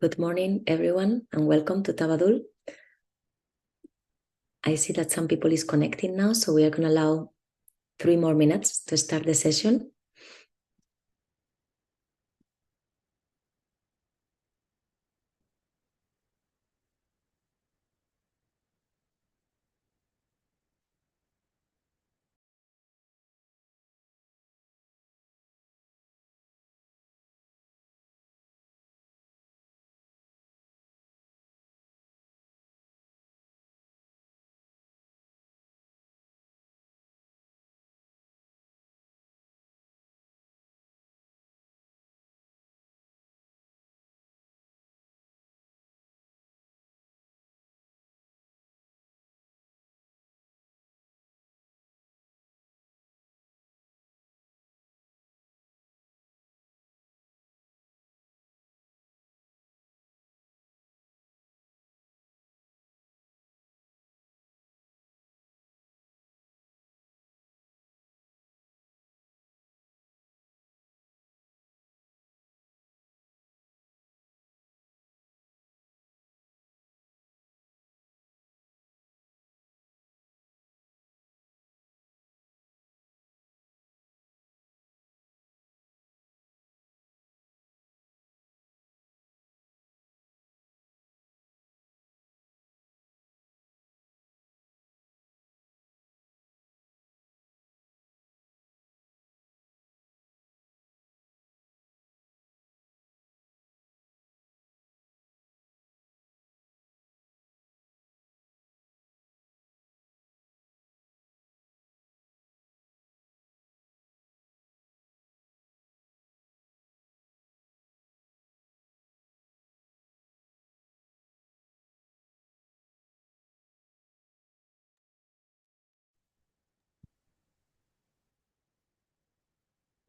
Good morning, everyone, and welcome to Tabadul. I see that some people is connecting now, so we are going to allow 3 more minutes to start the session.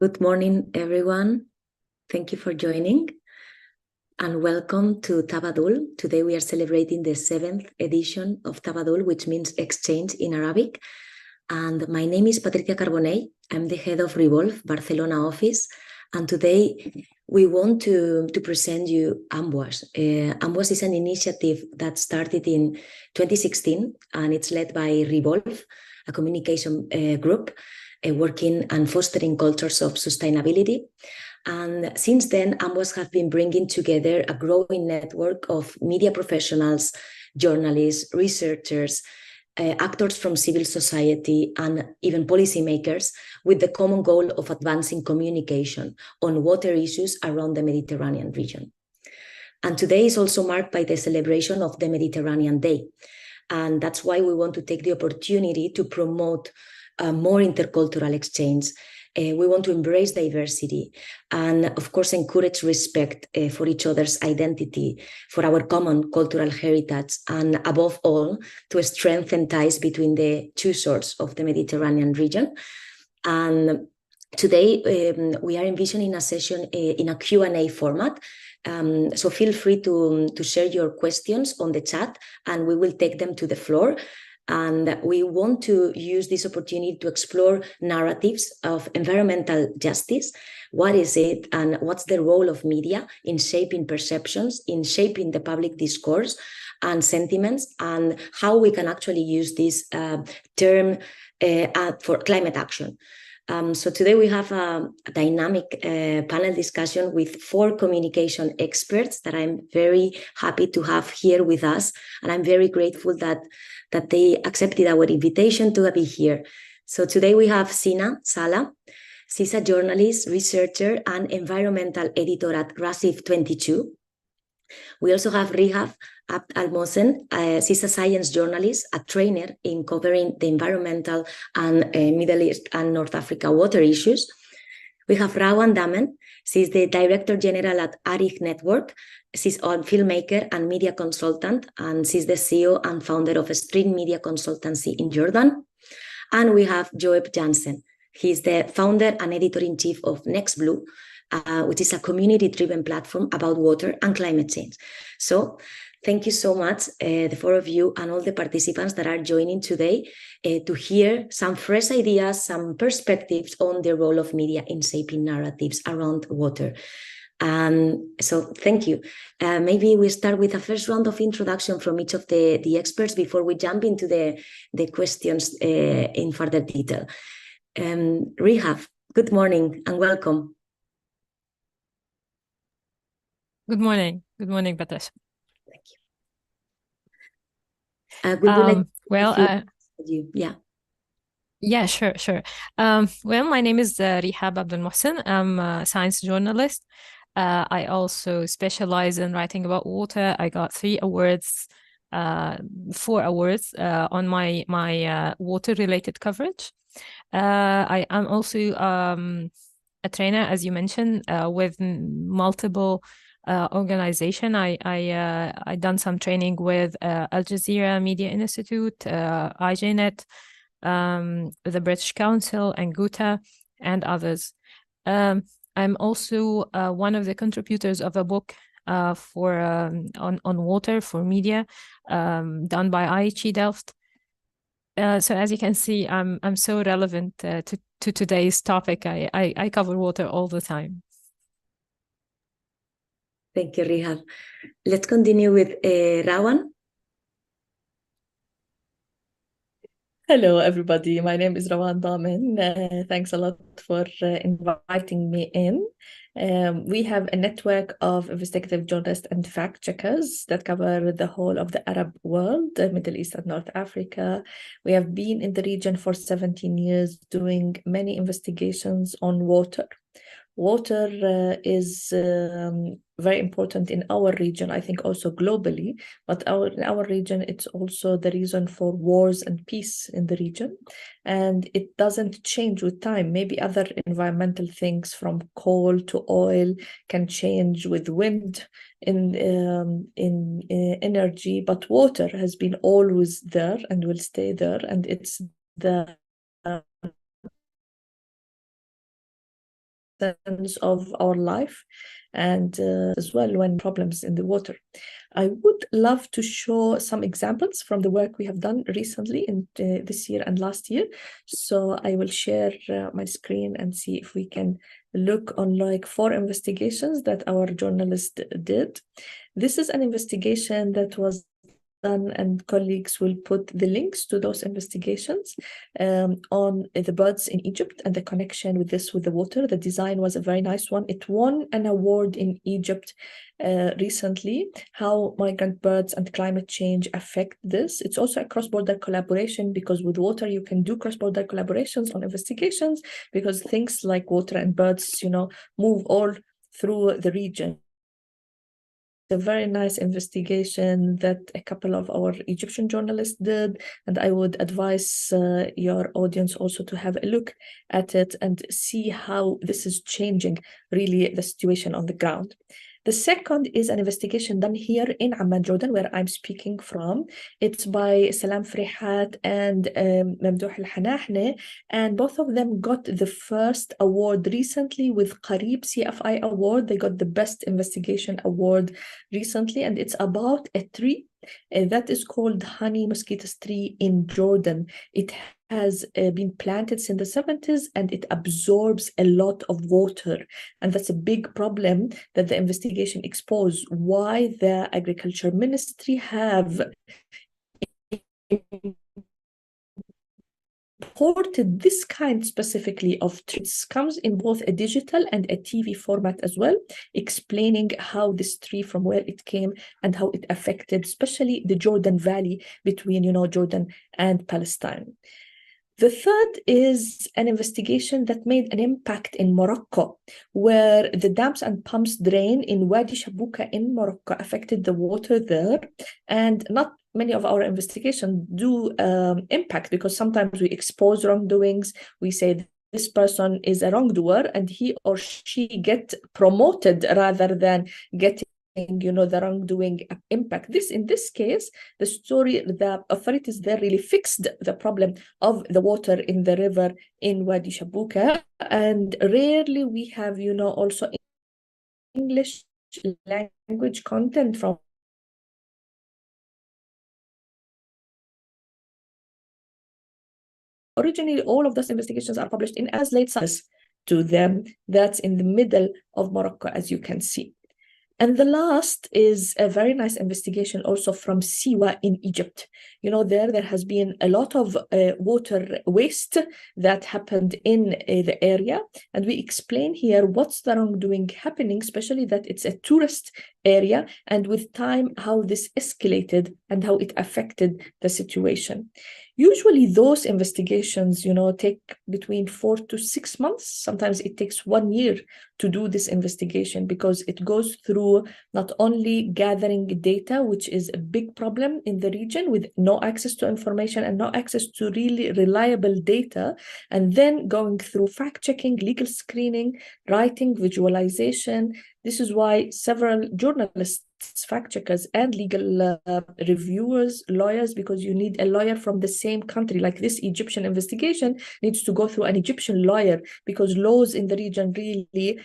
Good morning, everyone. Thank you for joining, and welcome to Tabadul. Today we are celebrating the 7th edition of Tabadul, which means exchange in Arabic. And my name is Patricia Carbonell. I'm the head of Revolve Barcelona office. And today we want to present you AMWAS. AMWAS is an initiative that started in 2016, and it's led by Revolve, a communication group working and fostering cultures of sustainability. And since then, AMWAS have been bringing together a growing network of media professionals, journalists, researchers, actors from civil society, and even policymakers, with the common goal of advancing communication on water issues around the Mediterranean region. And today is also marked by the celebration of the Mediterranean Day. And that's why we want to take the opportunity to promote more intercultural exchange. We want to embrace diversity and, of course, encourage respect for each other's identity, for our common cultural heritage, and above all, to strengthen ties between the two shores of the Mediterranean region. And today we are envisioning a session in a Q&A format. So feel free to share your questions on the chat, and we will take them to the floor. And we want to use this opportunity to explore narratives of environmental justice. What is it, and what's the role of media in shaping perceptions, in shaping the public discourse and sentiments, and how we can actually use this term for climate action. So today we have a dynamic panel discussion with 4 communication experts that I'm very happy to have here with us. And I'm very grateful that they accepted our invitation to be here. So today we have Sina Sala. She's a journalist, researcher, and environmental editor at Rasif 22. We also have Rihab Abd Al-Mohsen. She's a science journalist, a trainer in covering the environmental and Middle East and North Africa water issues. We have Rawan Damen. She's the Director General at Arif Network. She's a filmmaker and media consultant, and she's the CEO and founder of a street media consultancy in Jordan. And we have Joep Jansen. He's the founder and editor-in-chief of NextBlue, which is a community-driven platform about water and climate change. So thank you so much, the 4 of you and all the participants that are joining today to hear some fresh ideas, some perspectives on the role of media in shaping narratives around water. And so thank you. Maybe we start with a first round of introduction from each of the experts before we jump into the questions in further detail. Rehab, good morning and welcome. Good morning. Good morning, Patricia. Thank you. Would you like you? Yeah. Yeah, sure. Well, my name is Rehab Abdul Mohsen. I'm a science journalist. I also specialize in writing about water. I got 4 awards on my water-related coverage. I am also a trainer, as you mentioned, with multiple organization. I done some training with Al Jazeera Media Institute, IJNet, the British Council, and Guta, and others. I'm also one of the contributors of a book for on water for media, done by IHE Delft. So as you can see, I'm so relevant to today's topic. I cover water all the time. Thank you, Rehab. Let's continue with Rawan. Hello, everybody. My name is Rawan Damin. Thanks a lot for inviting me in. We have a network of investigative journalists and fact checkers that cover the whole of the Arab world, Middle East and North Africa. We have been in the region for 17 years doing many investigations on water. Water is very important in our region, I think also globally, but in our region, it's also the reason for wars and peace in the region. And it doesn't change with time. Maybe other environmental things from coal to oil can change with wind in energy, but water has been always there and will stay there. And it's the sense of our life, and as well when problems in the water. I would love to show some examples from the work we have done recently in this year and last year. So I will share my screen and see if we can look on like 4 investigations that our journalist did. This is an investigation that was done, and colleagues will put the links to those investigations on the birds in Egypt and the connection with the water. The design was a very nice one. It won an award in Egypt recently, how migrant birds and climate change affect this. It's also a cross-border collaboration, because with water you can do cross-border collaborations on investigations, because things like water and birds, move all through the region. A very nice investigation that a couple of our Egyptian journalists did, and I would advise your audience also to have a look at it and see how this is changing really the situation on the ground. The second is an investigation done here in Amman, Jordan, where I'm speaking from. It's by Salam Frihat and Mamdouh Al-Hanahne, and both of them got the first award recently with Qarib CFI Award. They got the Best Investigation Award recently, and it's about a tree that is called honey mosquitoes tree in Jordan. It has been planted since the 70s, and it absorbs a lot of water. And that's a big problem that the investigation exposed, why the Agriculture Ministry have imported this kind specifically of trees. Comes in both a digital and a TV format as well, explaining how this tree, from where it came and how it affected especially the Jordan Valley between Jordan and Palestine. The third is an investigation that made an impact in Morocco, where the dams and pumps drain in Wadi Shabuka in Morocco affected the water there. And not many of our investigations do impact, because sometimes we expose wrongdoings. We say this person is a wrongdoer, and he or she get promoted rather than getting the wrongdoing impact. In this case, the authorities there really fixed the problem of the water in the river in Wadi Shabuka, and rarely we have also English language content from originally. All of those investigations are published in as late science. to them. That's in the middle of Morocco, as you can see. And the last is a very nice investigation also from Siwa in Egypt. You know, there has been a lot of water waste that happened in the area. And we explain here what's the wrongdoing happening, especially that it's a tourist area, and with time, how this escalated and how it affected the situation. Usually those investigations, you know, take between 4 to 6 months. Sometimes it takes 1 year to do this investigation, because it goes through not only gathering data, which is a big problem in the region with no access to information and no access to really reliable data, and then going through fact-checking, legal screening, writing, visualization. This is why several journalists, fact checkers, and legal reviewers, lawyers, because you need a lawyer from the same country. Like this Egyptian investigation needs to go through an Egyptian lawyer, because laws in the region really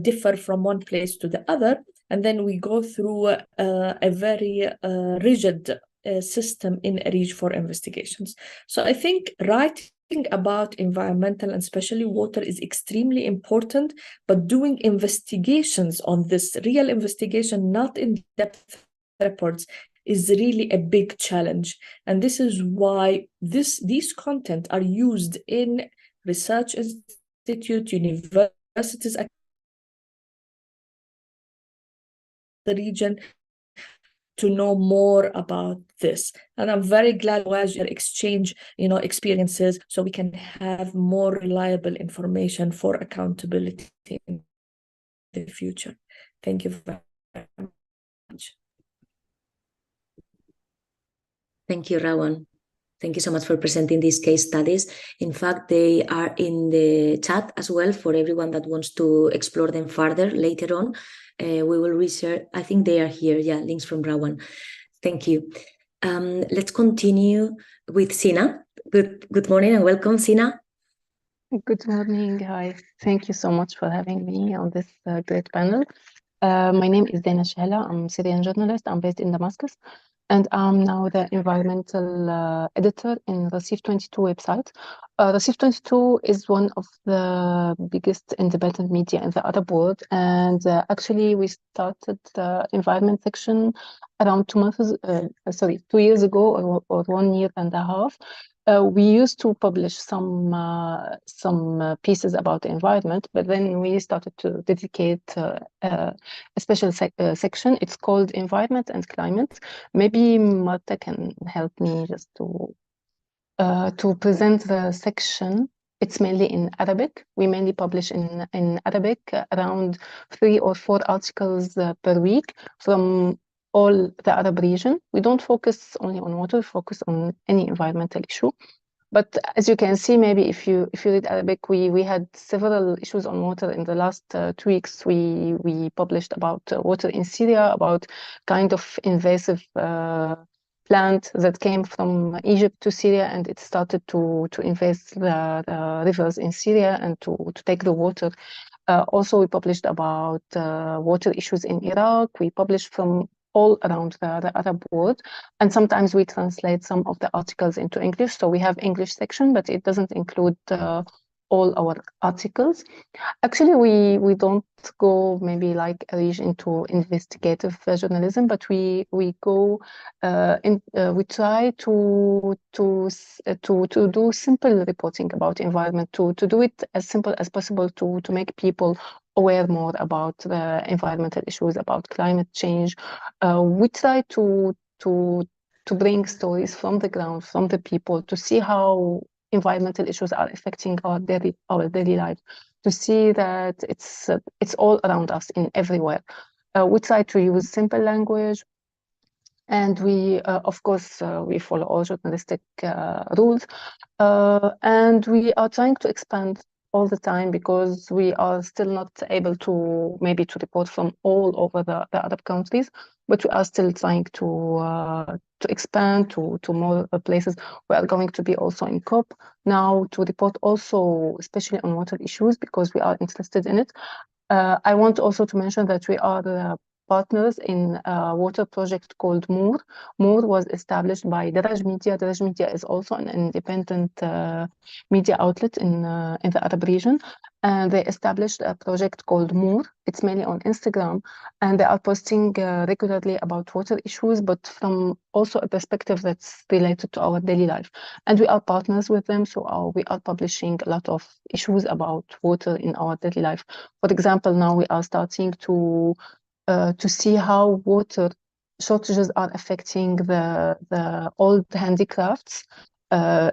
differ from one place to the other. And then we go through a very rigid system in Arij for investigations. So I think writing about environmental and especially water is extremely important, but doing investigations on this, real investigation, not in-depth reports, is really a big challenge. And this is why these content are used in research institute, universities, the region, to know more about this. And I'm very glad we exchange, you know, experiences, so we can have more reliable information for accountability in the future. Thank you very much. Thank you, Rawan. Thank you so much for presenting these case studies. In fact, they are in the chat as well for everyone that wants to explore them further later on. We will research. I think they are here. Yeah, links from Rawan. Thank you. Let's continue with Sina. Good morning and welcome, Sina. Good morning. Hi. Thank you so much for having me on this great panel. My name is Dana Shahla. I'm a Syrian journalist. I'm based in Damascus. And I'm now the environmental editor in Receive 22 website. Receive 22 is one of the biggest independent media in the Arab world. And actually, we started the environment section around 2 years ago, or 1 year and a half. We used to publish some pieces about the environment, but then we started to dedicate a special section. It's called Environment and Climate. Maybe Marta can help me just to present the section. It's mainly in Arabic. We mainly publish in Arabic, around 3 or 4 articles per week from all the Arab region. We don't focus only on water, we focus on any environmental issue. But as you can see, maybe if you read Arabic, we had several issues on water in the last 2 weeks. We published about water in Syria, about kind of invasive plant that came from Egypt to Syria, and it started to invade the rivers in Syria and to take the water. Also, we published about water issues in Iraq. We published from all around the Arab world, and sometimes we translate some of the articles into English. So we have English section, but it doesn't include all our articles. Actually, we don't go maybe like Arij into investigative journalism, but we go we try to do simple reporting about environment, to do it as simple as possible, to make people aware more about the environmental issues, about climate change. We try to bring stories from the ground, from the people, to see how environmental issues are affecting our daily life, to see that it's all around us in everywhere. We try to use simple language, and we of course we follow all journalistic rules, and we are trying to expand all the time, because we are still not able to report from all over the Arab countries, but we are still trying to expand to more places. We are going to be also in COP now to report also, especially on water issues, because we are interested in it. I want also to mention that we are partners in a water project called Moor. Moor was established by Daraj Media. Daraj Media is also an independent media outlet in the Arab region. And they established a project called Moor. It's mainly on Instagram, and they are posting regularly about water issues, but from also a perspective that's related to our daily life. And we are partners with them, so we are publishing a lot of issues about water in our daily life. For example, now we are starting to see how water shortages are affecting the old handicrafts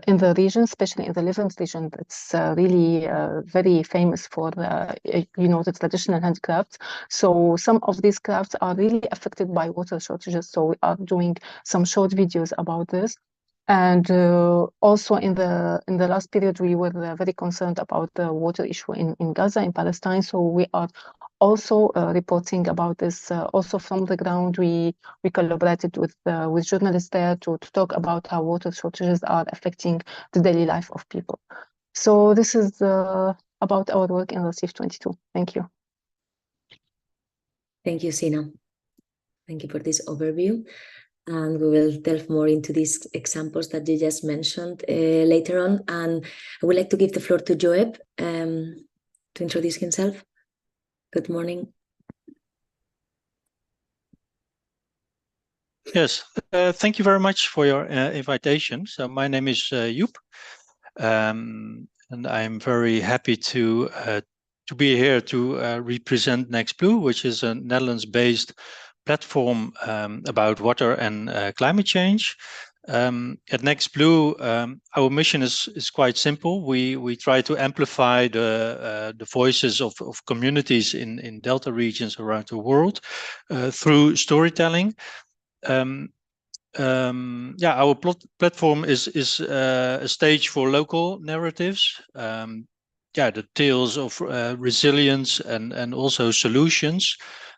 in the region, especially in the Levant region. That's really very famous for the traditional handicrafts. So some of these crafts are really affected by water shortages. So we are doing some short videos about this. And also in the last period, we were very concerned about the water issue in Gaza, in Palestine. So we are also reporting about this also from the ground. We collaborated with journalists there to talk about how water shortages are affecting the daily life of people. So this is about our work in Receive 22. Thank you. Thank you, Sina. Thank you for this overview. And we will delve more into these examples that you just mentioned later on. And I would like to give the floor to Joeb to introduce himself. Good morning. Yes, thank you very much for your invitation. So my name is Joep, and I'm very happy to be here to represent NextBlue, which is a Netherlands-based platform about water and climate change. At NextBlue, our mission is quite simple. We try to amplify the voices of communities in delta regions around the world through storytelling. Our platform is a stage for local narratives. The tales of resilience and also solutions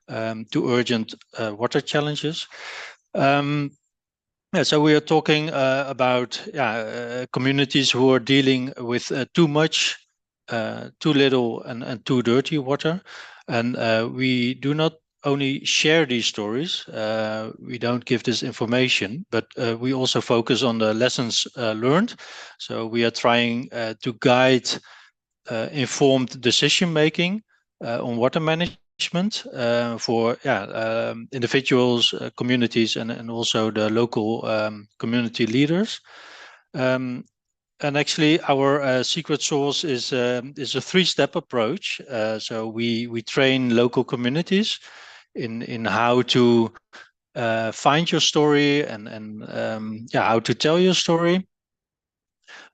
to urgent water challenges. So we are talking about communities who are dealing with too much, too little, and too dirty water, and we do not only share these stories. We don't give this information, but we also focus on the lessons learned. So we are trying to guide informed decision making on water management for individuals, communities, and also the local community leaders. And actually, our secret sauce is a three-step approach. So we train local communities in how to find your story and how to tell your story.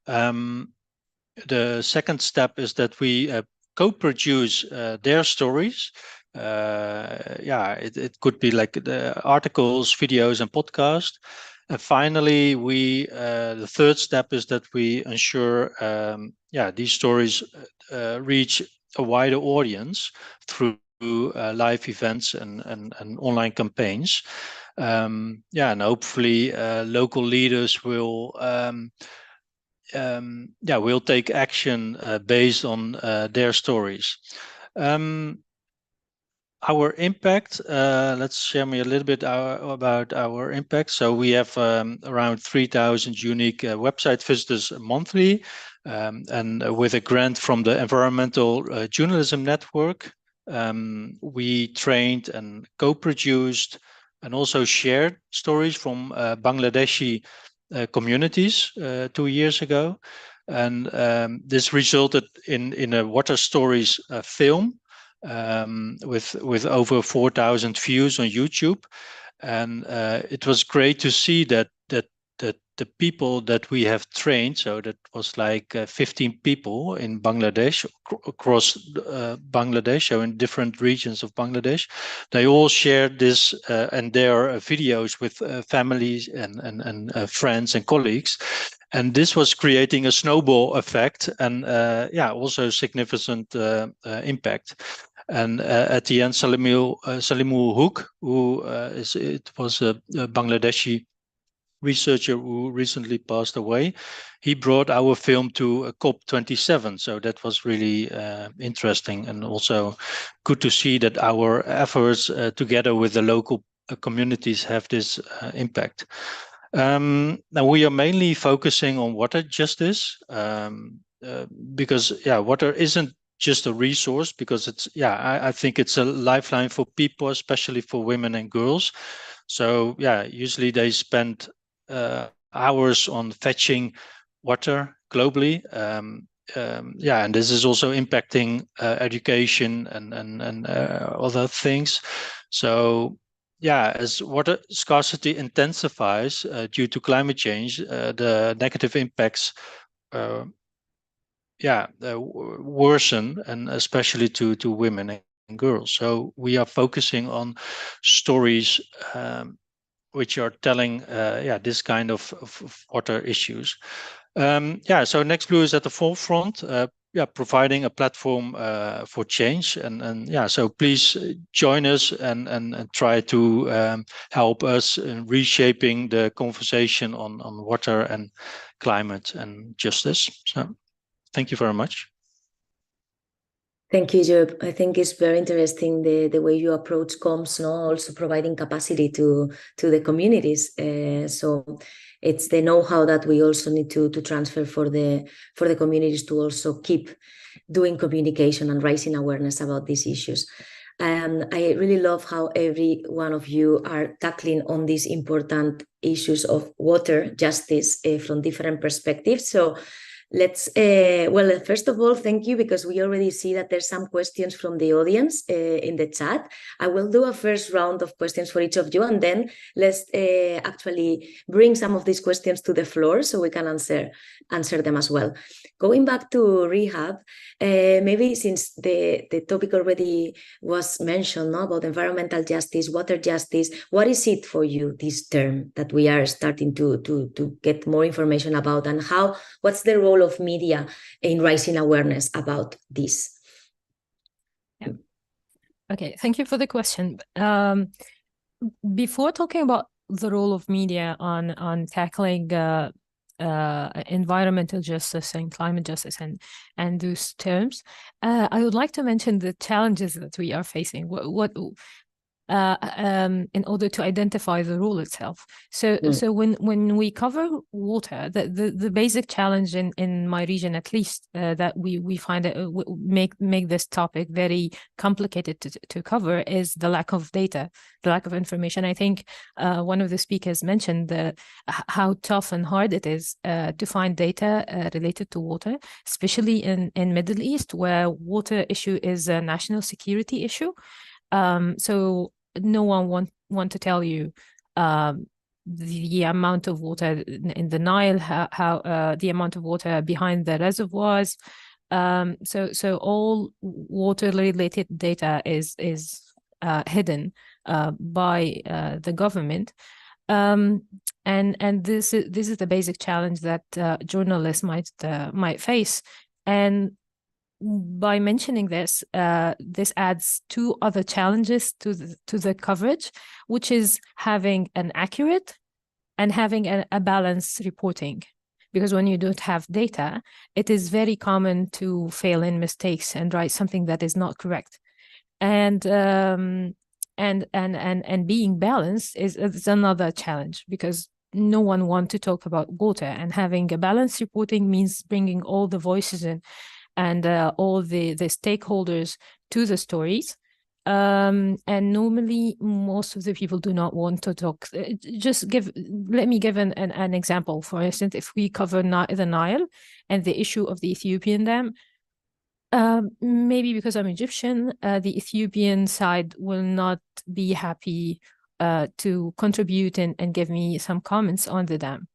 The second step is that we co-produce their stories. It could be like the articles, videos, and podcasts. And finally, the third step is that we ensure these stories reach a wider audience through live events and online campaigns. And hopefully local leaders will take action based on their stories. Our impact, let's share me a little bit about our impact. So we have around 3,000 unique website visitors monthly, and with a grant from the Environmental Journalism Network, we trained and co-produced and also shared stories from Bangladeshi communities 2 years ago. And this resulted in a Water Stories film with over 4,000 views on YouTube. And it was great to see that the people that we have trained, so that was like 15 people in Bangladesh, across Bangladesh, so in different regions of Bangladesh, they all shared this and their videos with families and friends and colleagues. And this was creating a snowball effect and also significant impact. And at the end, Salimul Hook, who was a Bangladeshi researcher who recently passed away, he brought our film to COP27. So that was really interesting, and also good to see that our efforts together with the local communities have this impact. Now we are mainly focusing on water justice because water isn't just a resource, because it's I think it's a lifeline for people, especially for women and girls. So usually they spend hours on fetching water globally. And this is also impacting education and other things. So as water scarcity intensifies due to climate change, the negative impacts worsen, and especially to women and girls. So we are focusing on stories which are telling this kind of water issues. So NextBlue is at the forefront, providing a platform for change, and so please join us and try to help us in reshaping the conversation on water and climate and justice. So thank you very much. Thank you, Job. I think it's very interesting the way you approach comms, also providing capacity to the communities. So it's the know-how that we also need to transfer for the communities to also keep doing communication and raising awareness about these issues. And I really love how every one of you are tackling on these important issues of water justice from different perspectives. So let's, first of all, thank you, because we already see that there's some questions from the audience in the chat. I will do a first round of questions for each of you, and then let's actually bring some of these questions to the floor so we can answer them as well. Going back to rehab, maybe since the topic already was mentioned, about environmental justice, water justice, what is it for you, this term that we are starting to get more information about, and what's the role of media in raising awareness about this? Yeah. Okay, thank you for the question. Before talking about the role of media on tackling environmental justice and climate justice and those terms, I would like to mention the challenges that we are facing. In order to identify the role itself. So when we cover water, the basic challenge in my region, at least, that we find it make this topic very complicated to cover, is the lack of data, the lack of information. I think one of the speakers mentioned how tough and hard it is to find data related to water, especially in Middle East, where water issue is a national security issue. So no one want to tell you the amount of water in the Nile, how the amount of water behind the reservoirs. So all water related data is hidden by the government. And this is the basic challenge that journalists might face. And by mentioning this, this adds two other challenges to the coverage, which is having an accurate and having a balanced reporting. Because when you don't have data, it is very common to fail in mistakes and write something that is not correct. And being balanced is another challenge, because no one wants to talk about water, and having a balanced reporting means bringing all the voices in and all the stakeholders to the stories. And normally, most of the people do not want to talk. Let me give an example. For instance, if we cover the Nile and the issue of the Ethiopian dam, maybe because I'm Egyptian, the Ethiopian side will not be happy to contribute and give me some comments on the dam.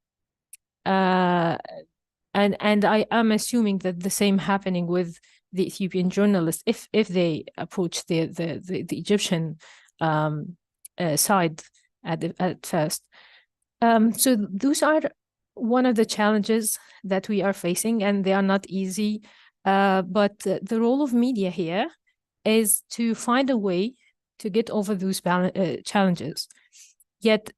And I am assuming that the same happening with the Ethiopian journalists if they approach the Egyptian side at first. So those are one of the challenges that we are facing, and they are not easy. But the role of media here is to find a way to get over those challenges. Yet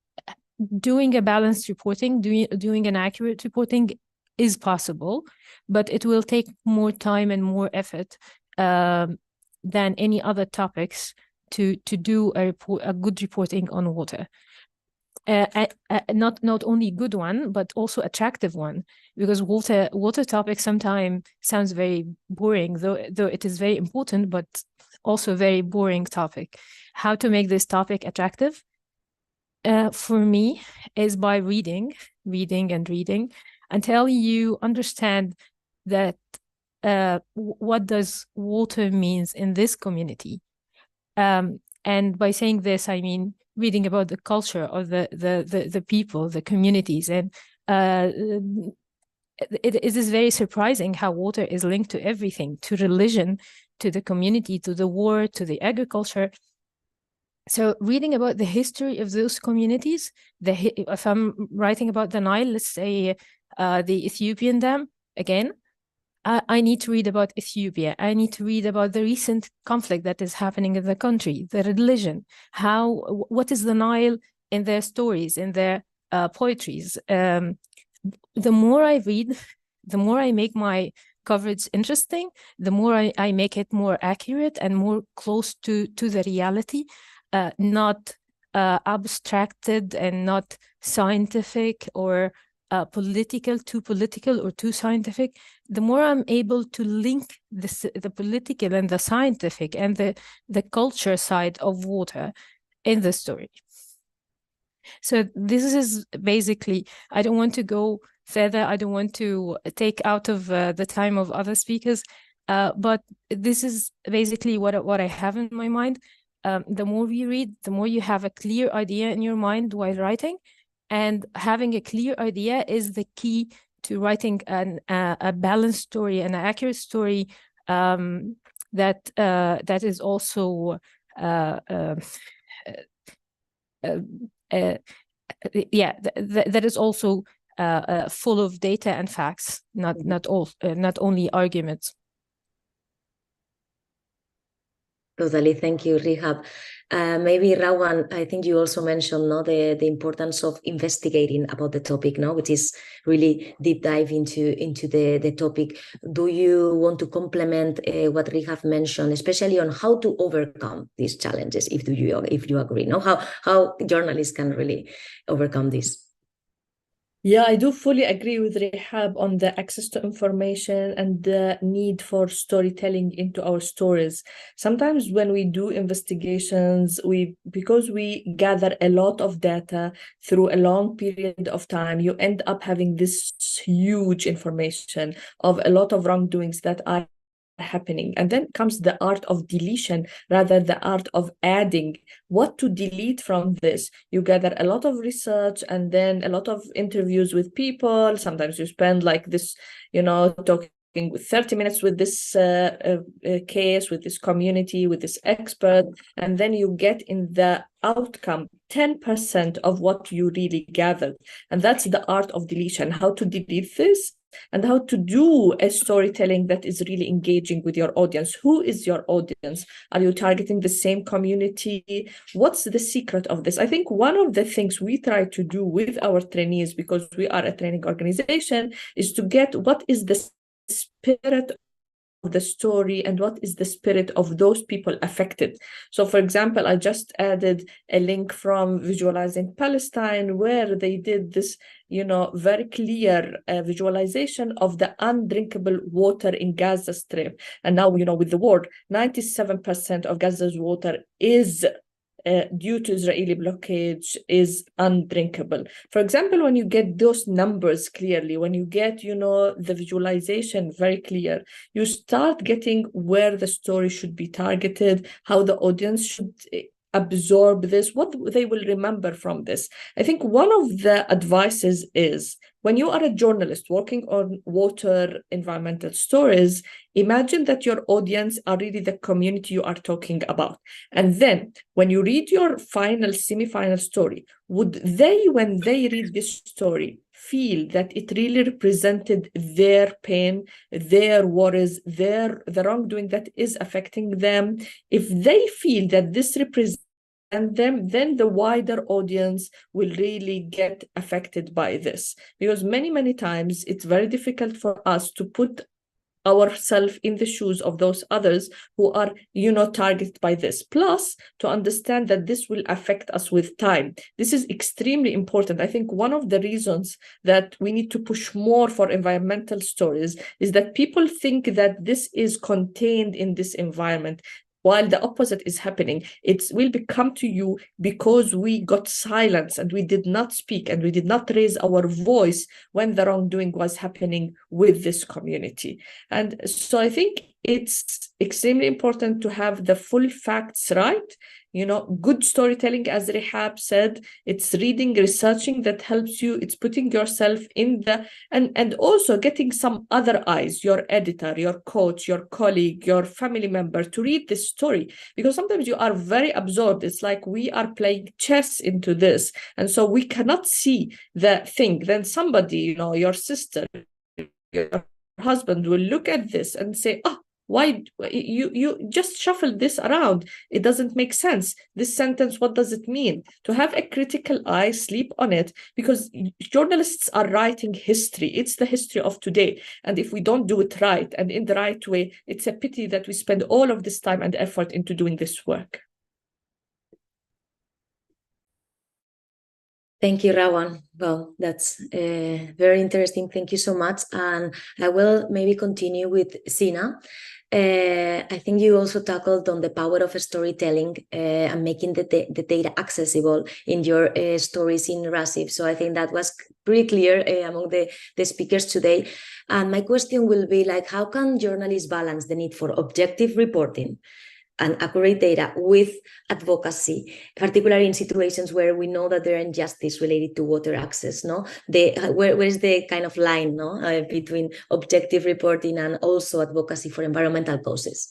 doing a balanced reporting, doing an accurate reporting is possible, but it will take more time and more effort than any other topics to do a good reporting on water. Not only good one, but also attractive one, because water topic sometimes sounds very boring, though it is very important, but also a very boring topic. How to make this topic attractive? For me, is by reading until you understand that what does water means in this community. And by saying this, I mean reading about the culture of the people, the communities, and it is very surprising how water is linked to everything, to religion, to the community, to the war, to the agriculture. So reading about the history of those communities, if I'm writing about the Nile, let's say the Ethiopian dam, again, I need to read about Ethiopia. I need to read about the recent conflict that is happening in the country, the religion, what is the Nile in their stories, in their poetries. The more I read, the more I make my coverage interesting, the more I make it more accurate and more close to the reality, not abstracted and not scientific or too political or too scientific. The more I'm able to link the political and the scientific and the culture side of water in the story. So this is basically, I don't want to go further. I don't want to take out of the time of other speakers, but this is basically what I have in my mind. The more we read, the more you have a clear idea in your mind while writing. And having a clear idea is the key to writing a balanced story and an accurate story that is also that is also full of data and facts, not only arguments. Totally, thank you, Rihab. Maybe Rawan, I think you also mentioned the importance of investigating about the topic, which is really deep dive into the topic. Do you want to complement what Rihab mentioned, especially on how to overcome these challenges? If you agree, how journalists can really overcome this? Yeah, I do fully agree with Rihab on the access to information and the need for storytelling into our stories. Sometimes when we do investigations, because we gather a lot of data through a long period of time, you end up having this huge information of a lot of wrongdoings that are happening. And then comes the art of deletion, rather the art of adding what to delete from this. You gather a lot of research and then a lot of interviews with people. Sometimes you spend like this, talking with 30 minutes with this case, with this community, with this expert, and then you get in the outcome 10% of what you really gathered. And that's the art of deletion, how to delete this and how to do a storytelling that is really engaging with your audience. Who is your audience? Are you targeting the same community? What's the secret of this? I think one of the things we try to do with our trainees, because we are a training organization, is to get what is the spirit of the story and what is the spirit of those people affected. So for example, I just added a link from Visualizing Palestine, where they did this very clear visualization of the undrinkable water in Gaza Strip. And now, with the war, 97% of Gaza's water is due to Israeli blockage is undrinkable. For example, when you get those numbers clearly, when you get, the visualization very clear, you start getting where the story should be targeted, how the audience should absorb this, what they will remember from this. I think one of the advices is, when you are a journalist working on water environmental stories, imagine that your audience are really the community you are talking about. And then when you read your final semi-final story, would they, when they read this story, feel that it really represented their pain, their worries, the wrongdoing that is affecting them? If they feel that this represents them, then the wider audience will really get affected by this. Because many times it's very difficult for us to put ourselves in the shoes of those others who are, targeted by this. Plus, to understand that this will affect us with time. This is extremely important. I think one of the reasons that we need to push more for environmental stories is that people think that this is contained in this environment, while the opposite is happening. It will become to you because we got silence and we did not speak and we did not raise our voice when the wrongdoing was happening with this community. And so I think it's extremely important to have the full facts right. Good storytelling, as Rehab said, it's reading, researching that helps you. It's putting yourself in and also getting some other eyes, your editor, your coach, your colleague, your family member, to read this story. Because sometimes you are very absorbed. It's like we are playing chess into this. And so we cannot see the thing. Then somebody, your sister, your husband will look at this and say, oh, why you just shuffled this around? It doesn't make sense. This sentence, what does it mean? To have a critical eye, sleep on it, because journalists are writing history. It's the history of today. And if we don't do it right and in the right way, it's a pity that we spend all of this time and effort into doing this work. Thank you, Rawan. Well, that's very interesting. Thank you so much. And I will maybe continue with Sina. I think you also tackled on the power of storytelling and making the data accessible in your stories in RASIF. So I think that was pretty clear among the speakers today. And my question will be like, how can journalists balance the need for objective reporting and accurate data with advocacy, particularly in situations where we know that there are injustice related to water access, no? Where is the kind of line, no, between objective reporting and also advocacy for environmental causes?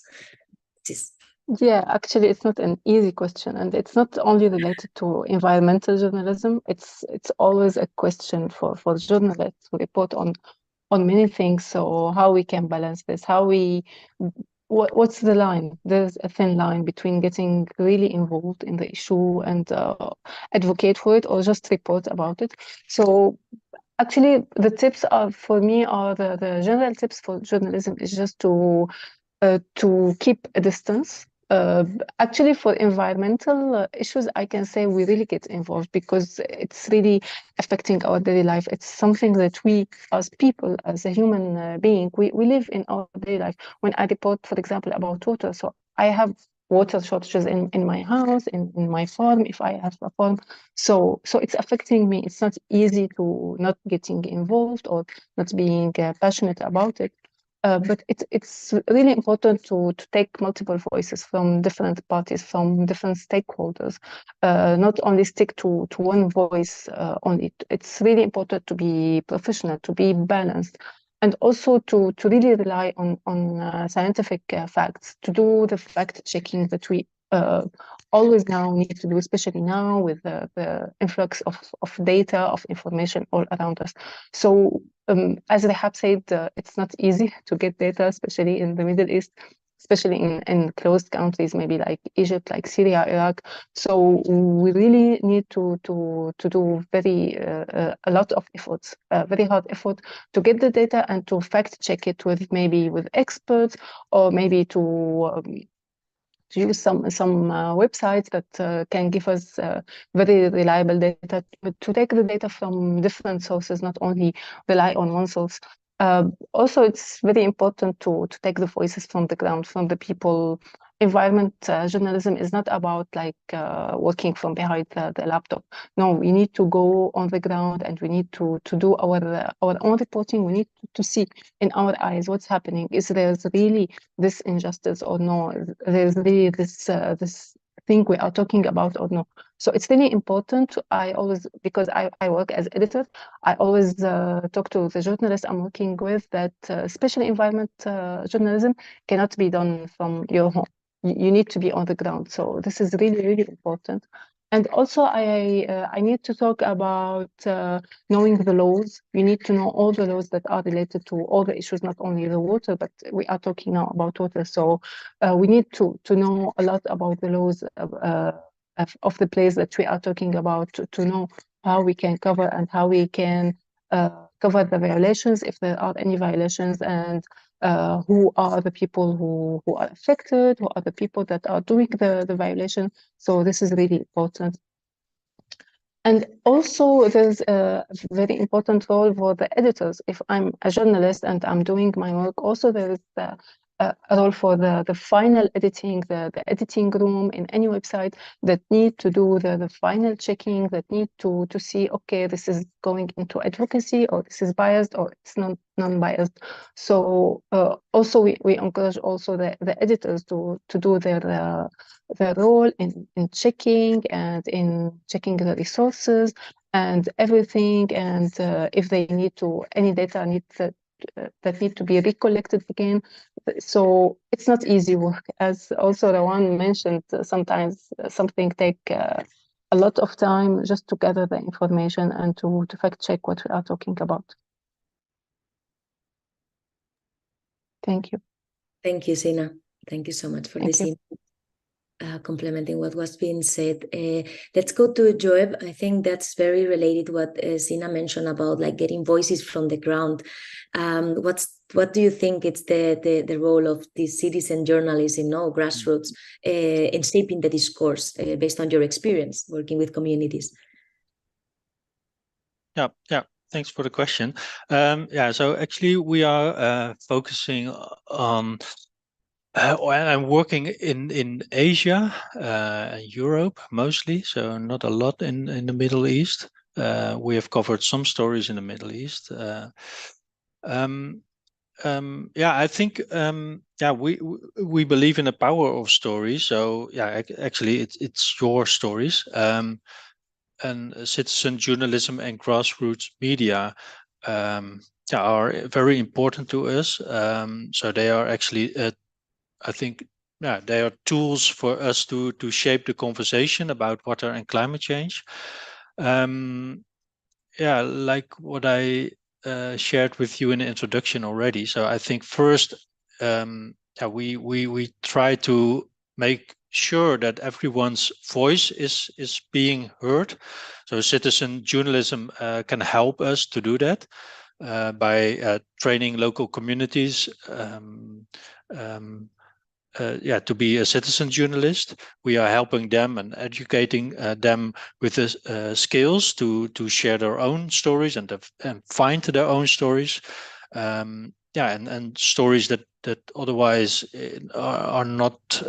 Yeah, actually, it's not an easy question, and it's not only related to environmental journalism. It's always a question for journalists to report on many things. So how we can balance this? What's the line? There's a thin line between getting really involved in the issue and advocate for it, or just report about it. So actually, the tips for me are the general tips for journalism is just to keep a distance. Actually, for environmental issues, I can say we really get involved because it's really affecting our daily life. It's something that we, as people, as a human being, we live in our daily life. When I report, for example, about water, so I have water shortages in my house, in my farm, if I have a farm. So it's affecting me. It's not easy to not getting involved or not being passionate about it. But it's really important to take multiple voices from different parties, from different stakeholders, not only stick to one voice only. It's really important to be professional, to be balanced, and also to really rely on scientific facts, to do the fact checking that we always now need to do, especially now with the influx of data, of information all around us. So as Rehab said, it's not easy to get data, especially in the Middle East, especially in closed countries, maybe like Egypt, like Syria, Iraq. So we really need to do a lot of efforts, very hard effort to get the data and to fact check it with experts, or maybe to use some websites that can give us very reliable data, to take the data from different sources, not only rely on one source. Also, it's very important to take the voices from the ground, from the people. Environment journalism is not about like working from behind the laptop. No, we need to go on the ground and we need to do our own reporting. We need to see in our eyes what's happening. Is there really this injustice or no? There's really this thing we are talking about or no? So it's really important. I always, because I work as editor, I always talk to the journalists I'm working with that especially environment journalism cannot be done from your home. You need to be on the ground. So this is really, really important. And also I need to talk about knowing the laws. You need to know all the laws that are related to all the issues, not only the water, but we are talking now about water. So we need to know a lot about the laws of the place that we are talking about to know how we can cover and how we can cover the violations, if there are any violations, and who are the people who are affected, who are the people that are doing the violation. So this is really important. And also there's a very important role for the editors. If I'm a journalist and I'm doing my work, also there is a role for the final editing, the editing room in any website that need to do the final checking, that need to see, okay, this is going into advocacy, or this is biased, or it's non-biased. So also we encourage also the editors to do their role in checking and in checking the resources and everything, and if they need to, any data that need to be recollected again. So it's not easy work, as also Rawan mentioned. Sometimes something take a lot of time just to gather the information and to fact check what we are talking about. Thank you. Thank you, Sina. Thank you so much for this input. Complementing what was being said. Let's go to Joeb. I think that's very related to what Sina mentioned about like getting voices from the ground. What do you think it's the role of the citizen journalism, grassroots, in shaping the discourse based on your experience working with communities? Yeah. Thanks for the question. So actually we are focusing on I'm working in Asia, Europe mostly, so not a lot in the Middle East. We have covered some stories in the Middle East. I think we believe in the power of stories. So actually it's your stories. And citizen journalism and grassroots media are very important to us. So they are actually I think they are tools for us to shape the conversation about water and climate change. Like what I shared with you in the introduction already. So I think first, we try to make sure that everyone's voice is being heard. So citizen journalism can help us to do that by training local communities. To be a citizen journalist. We are helping them and educating them with the skills to share their own stories and find their own stories. And stories that otherwise are not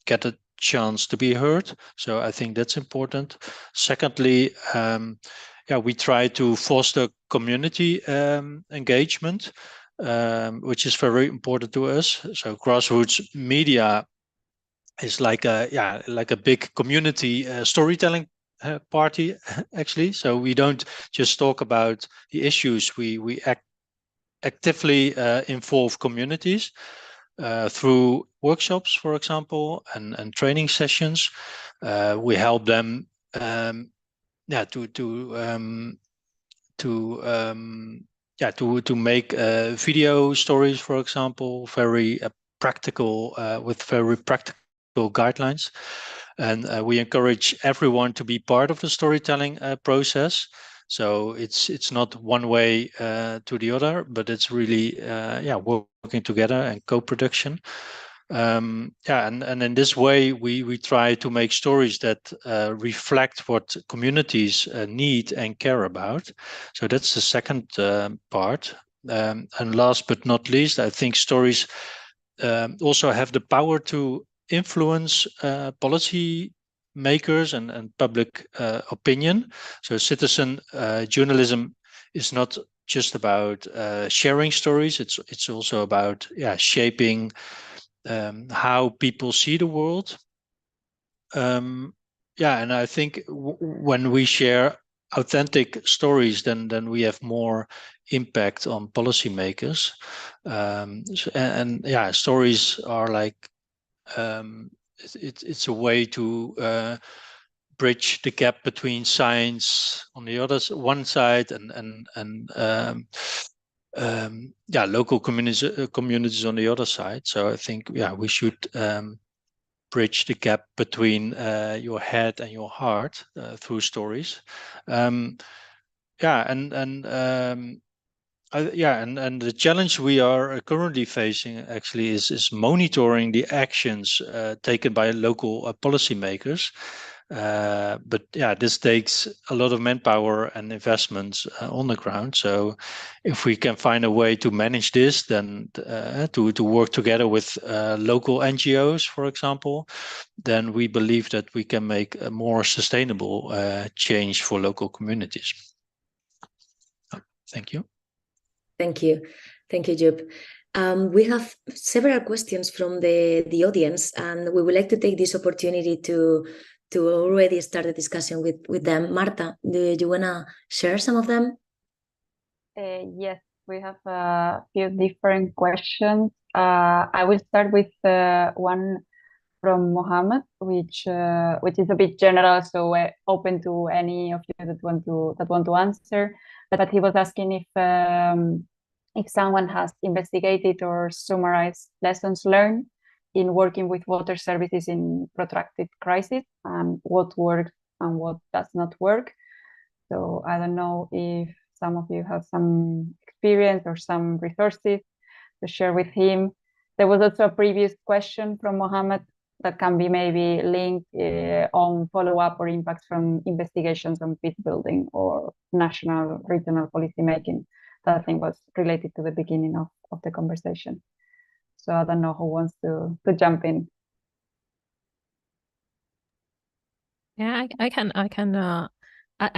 get a chance to be heard. So I think that's important. Secondly, we try to foster community engagement. Which is very important to us. So grassroots media is like a big community storytelling party actually. So we don't just talk about the issues. We actively involve communities through workshops, for example, and training sessions. We help them to make video stories, for example, very practical, with very practical guidelines. And we encourage everyone to be part of the storytelling process. So it's not one way to the other, but it's really working together and co-production. And in this way we try to make stories that reflect what communities need and care about. So that's the second part. And last but not least, I think stories also have the power to influence policy makers and public opinion. So citizen journalism is not just about sharing stories. It's also about shaping how people see the world. And I think when we share authentic stories, then we have more impact on policymakers. Stories are like it's a way to bridge the gap between science on the one side and local communities on the other side. So I think we should bridge the gap between your head and your heart through stories. And the challenge we are currently facing actually is monitoring the actions taken by local policymakers. But yeah, this takes a lot of manpower and investments on the ground. So if we can find a way to manage this, then to work together with local NGOs, for example, then we believe that we can make a more sustainable change for local communities. Thank you. Thank you. Thank you, Job. We have several questions from the audience, and we would like to take this opportunity to already start the discussion with them. Marta, do you want to share some of them? Yes, we have a few different questions. I will start with one from Mohammed, which is a bit general, so open to any of you that want to answer. But he was asking if someone has investigated or summarized lessons learned in working with water services in protracted crisis, and what works and what does not work. So I don't know if some of you have some experience or some resources to share with him. There was also a previous question from Mohammed that can be maybe linked on follow-up or impacts from investigations on peace building or national, regional policy making. That I think was related to the beginning of the conversation. So I don't know who wants to jump in. Yeah, I can. I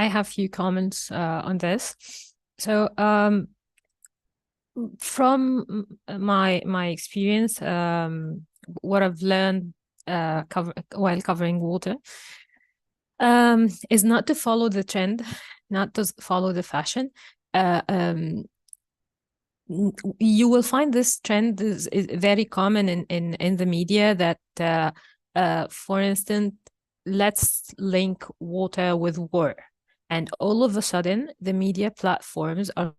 have a few comments on this. So from my experience, what I've learned while covering water is not to follow the trend, not to follow the fashion. You will find this trend is very common in the media that, for instance, let's link water with war. And all of a sudden, the media platforms are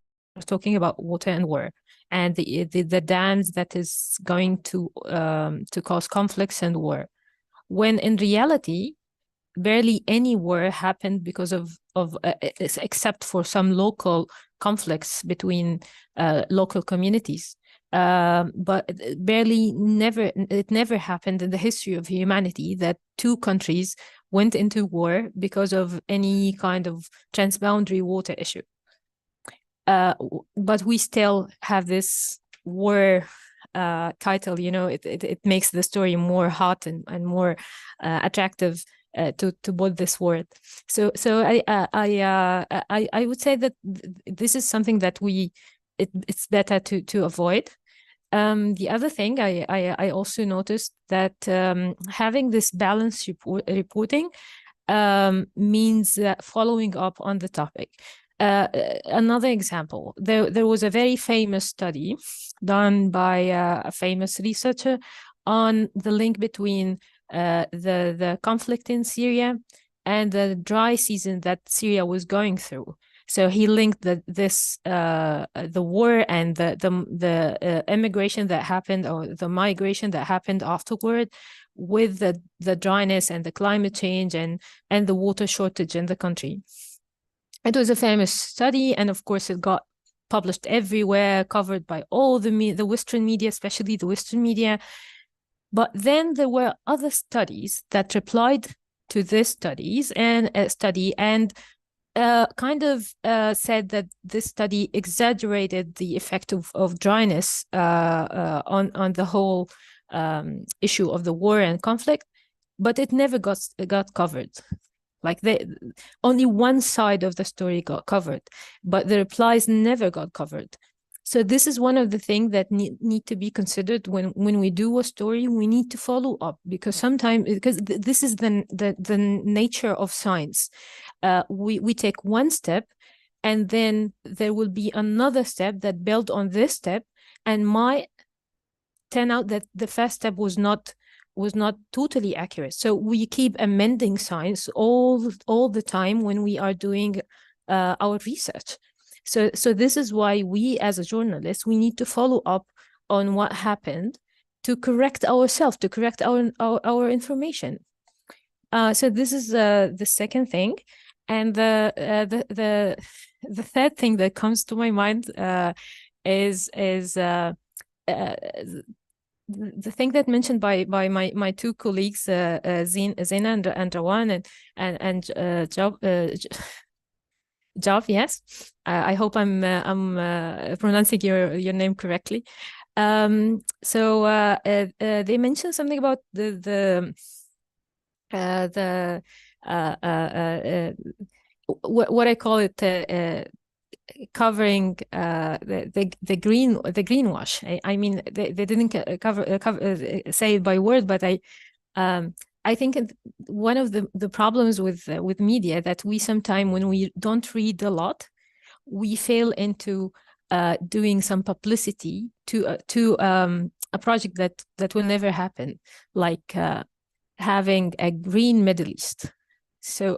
talking about water and war and the dams that is going to cause conflicts and war. When in reality, barely any war happened because of except for some local conflicts between local communities. But it never happened in the history of humanity that two countries went into war because of any kind of transboundary water issue. But we still have this war title, you know, it makes the story more hot and more attractive to both this word. So I would say that this is something that it's better to avoid. The other thing I also noticed that having this balanced reporting means that following up on the topic. Another example, there was a very famous study done by a famous researcher on the link between the conflict in Syria and the dry season that Syria was going through. So he linked the war and the immigration that happened, or the migration that happened afterward, with the dryness and the climate change and the water shortage in the country. It was a famous study, and of course it got published everywhere, covered by all the Western media, especially the Western media. But then there were other studies that replied to this study and kind of said that this study exaggerated the effect of dryness on the whole issue of the war and conflict, but it never got covered. Like only one side of the story got covered, but the replies never got covered. So this is one of the things that need to be considered when we do a story. We need to follow up, because this is the nature of science. We take one step, and then there will be another step that build on this step, and might turn out that the first step was not totally accurate. So we keep amending science all the time when we are doing our research. So this is why we, as a journalist, we need to follow up on what happened correct ourselves, to correct our information. So this is the second thing, and the third thing that comes to my mind is the thing that mentioned by my two colleagues, Zena and Rawan and Jav. Yes, I hope I'm pronouncing your name correctly. So they mentioned something about what I call it, covering the greenwash. I mean, they didn't say it by word, but I think one of the problems with media that we sometimes, when we don't read a lot, we fail into doing some publicity to a project that will never happen, like having a green Middle East. So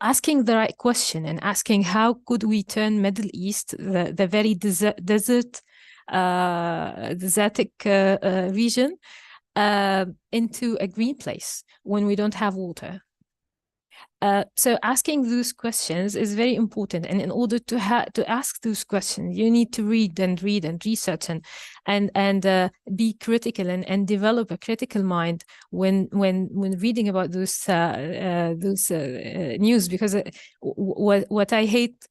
asking the right question and asking how could we turn Middle East, the very desertic region, into a green place when we don't have water. So asking those questions is very important, and in order to ask those questions, you need to read and research and be critical and develop a critical mind when reading about those news. Because what I hate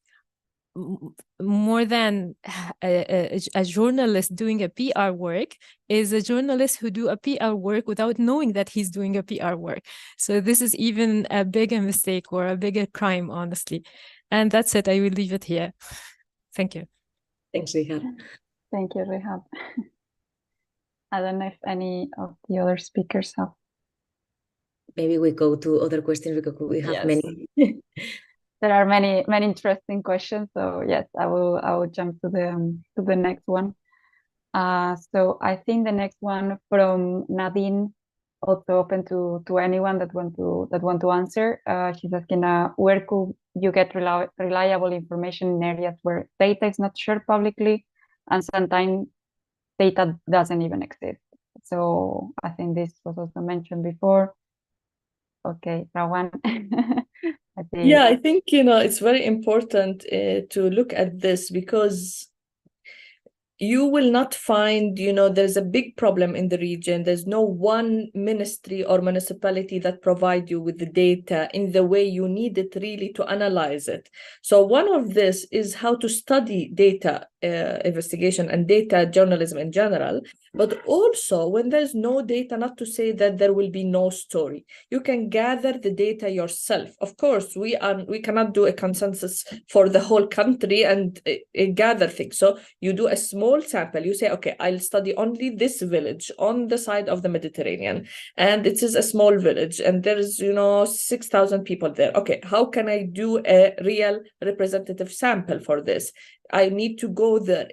more than a journalist doing a PR work is a journalist who do a PR work without knowing that he's doing a PR work. So this is even a bigger mistake or a bigger crime, honestly. And that's it. I will leave it here. Thank you. Thanks, Rihab. Thank you, Rihab. I don't know if any of the other speakers have. Maybe we go to other questions because we have many. There are many interesting questions. So yes, I will jump to the next one. So I think the next one from Nadine, also open to anyone that want to answer. She's asking, where could you get reliable information in areas where data is not shared publicly, and sometimes data doesn't even exist? So I think this was also mentioned before. Okay, Rawan. Yeah, I think, it's very important to look at this, because you will not find, there's a big problem in the region. There's no one ministry or municipality that provide you with the data in the way you need it really to analyze it. So one of this is how to study data investigation and data journalism in general. But also, when there's no data, not to say that there will be no story. You can gather the data yourself. Of course, we cannot do a consensus for the whole country and gather things. So you do a small sample. You say, okay, I'll study only this village on the side of the Mediterranean, and it is a small village, and there's 6,000 people there. Okay, how can I do a real representative sample for this? I need to go there.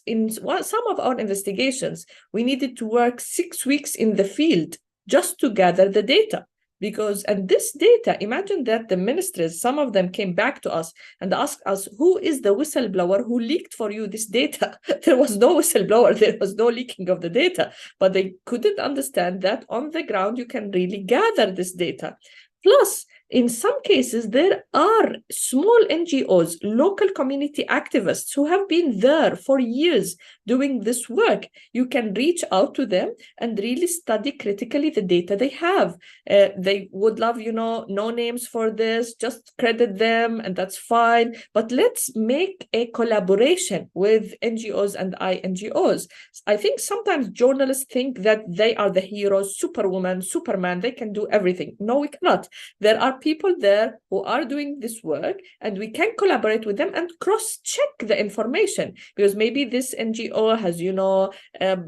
In some of our investigations, we needed to work 6 weeks in the field just to gather the data. And this data, imagine that the ministries, some of them came back to us and asked us, who is the whistleblower who leaked for you this data? There was no whistleblower, there was no leaking of the data, but they couldn't understand that on the ground you can really gather this data. Plus, in some cases, there are small NGOs, local community activists who have been there for years doing this work. You can reach out to them and really study critically the data they have. They would love, no names for this, just credit them, and that's fine. But let's make a collaboration with NGOs and INGOs. I think sometimes journalists think that they are the heroes, Superwoman, Superman, they can do everything. No, we cannot. There are people there who are doing this work, and we can collaborate with them and cross-check the information, because maybe this NGO has,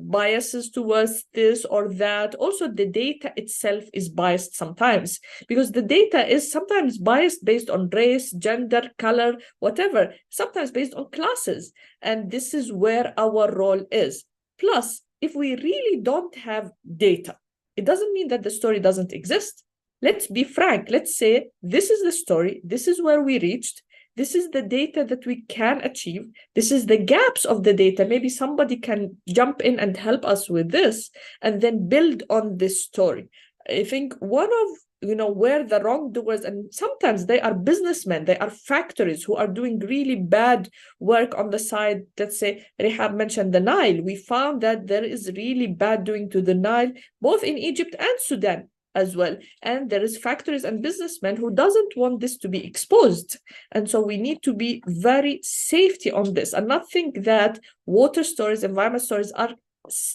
biases towards this or that. Also, the data itself is biased sometimes, because the data is sometimes biased based on race, gender, color, whatever, sometimes based on classes. And this is where our role is. Plus, if we really don't have data, it doesn't mean that the story doesn't exist. Let's be frank. Let's say, this is the story. This is where we reached. this is the data that we can achieve. This is the gaps of the data. Maybe somebody can jump in and help us with this, and then build on this story. I think one of where the wrongdoers, and sometimes they are businessmen, they are factories who are doing really bad work on the side. Let's say Rehab mentioned the Nile. We found that there is really bad doing to the Nile, both in Egypt and Sudan as well. And there is factories and businessmen who doesn't want this to be exposed. And so we need to be very safety on this, and not think that water stories, environment stories are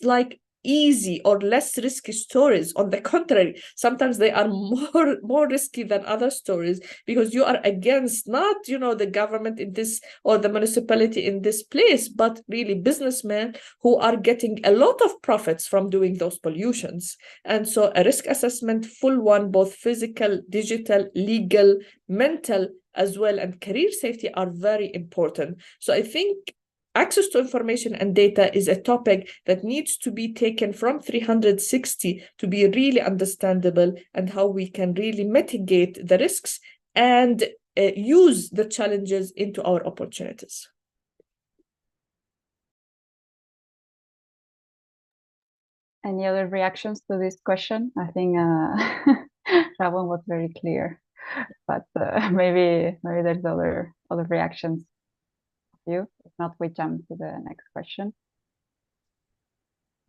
like easy or less risky stories. On the contrary, sometimes they are more risky than other stories, because you are against not the government in this or the municipality in this place, but really businessmen who are getting a lot of profits from doing those pollutions. And so a risk assessment, full one, both physical, digital, legal, mental as well, and career safety are very important. So I think access to information and data is a topic that needs to be taken from 360 to be really understandable, and how we can really mitigate the risks and use the challenges into our opportunities. Any other reactions to this question? I think that one was very clear, but maybe there's other reactions. You, if not, we jump to the next question.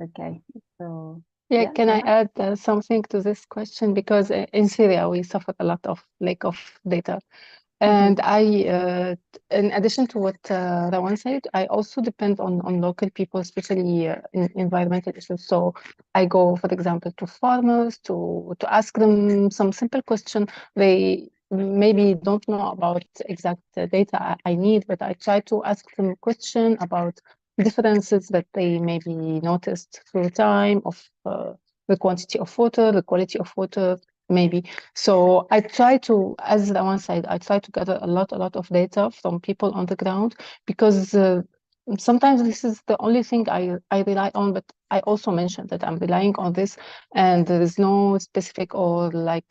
Okay, so yeah, can I add something to this question? Because in Syria we suffered a lot of lack of data, and I, in addition to what Rawan said, I also depend on local people, especially in environmental issues. So I go, for example, to farmers to ask them some simple question. They maybe don't know about exact data I need, but I try to ask them question about differences that they maybe noticed through time of the quantity of water, the quality of water, maybe. So I try to, as the one side, I try to gather a lot of data from people on the ground, because sometimes this is the only thing I rely on, but I also mentioned that I'm relying on this, and there is no specific or like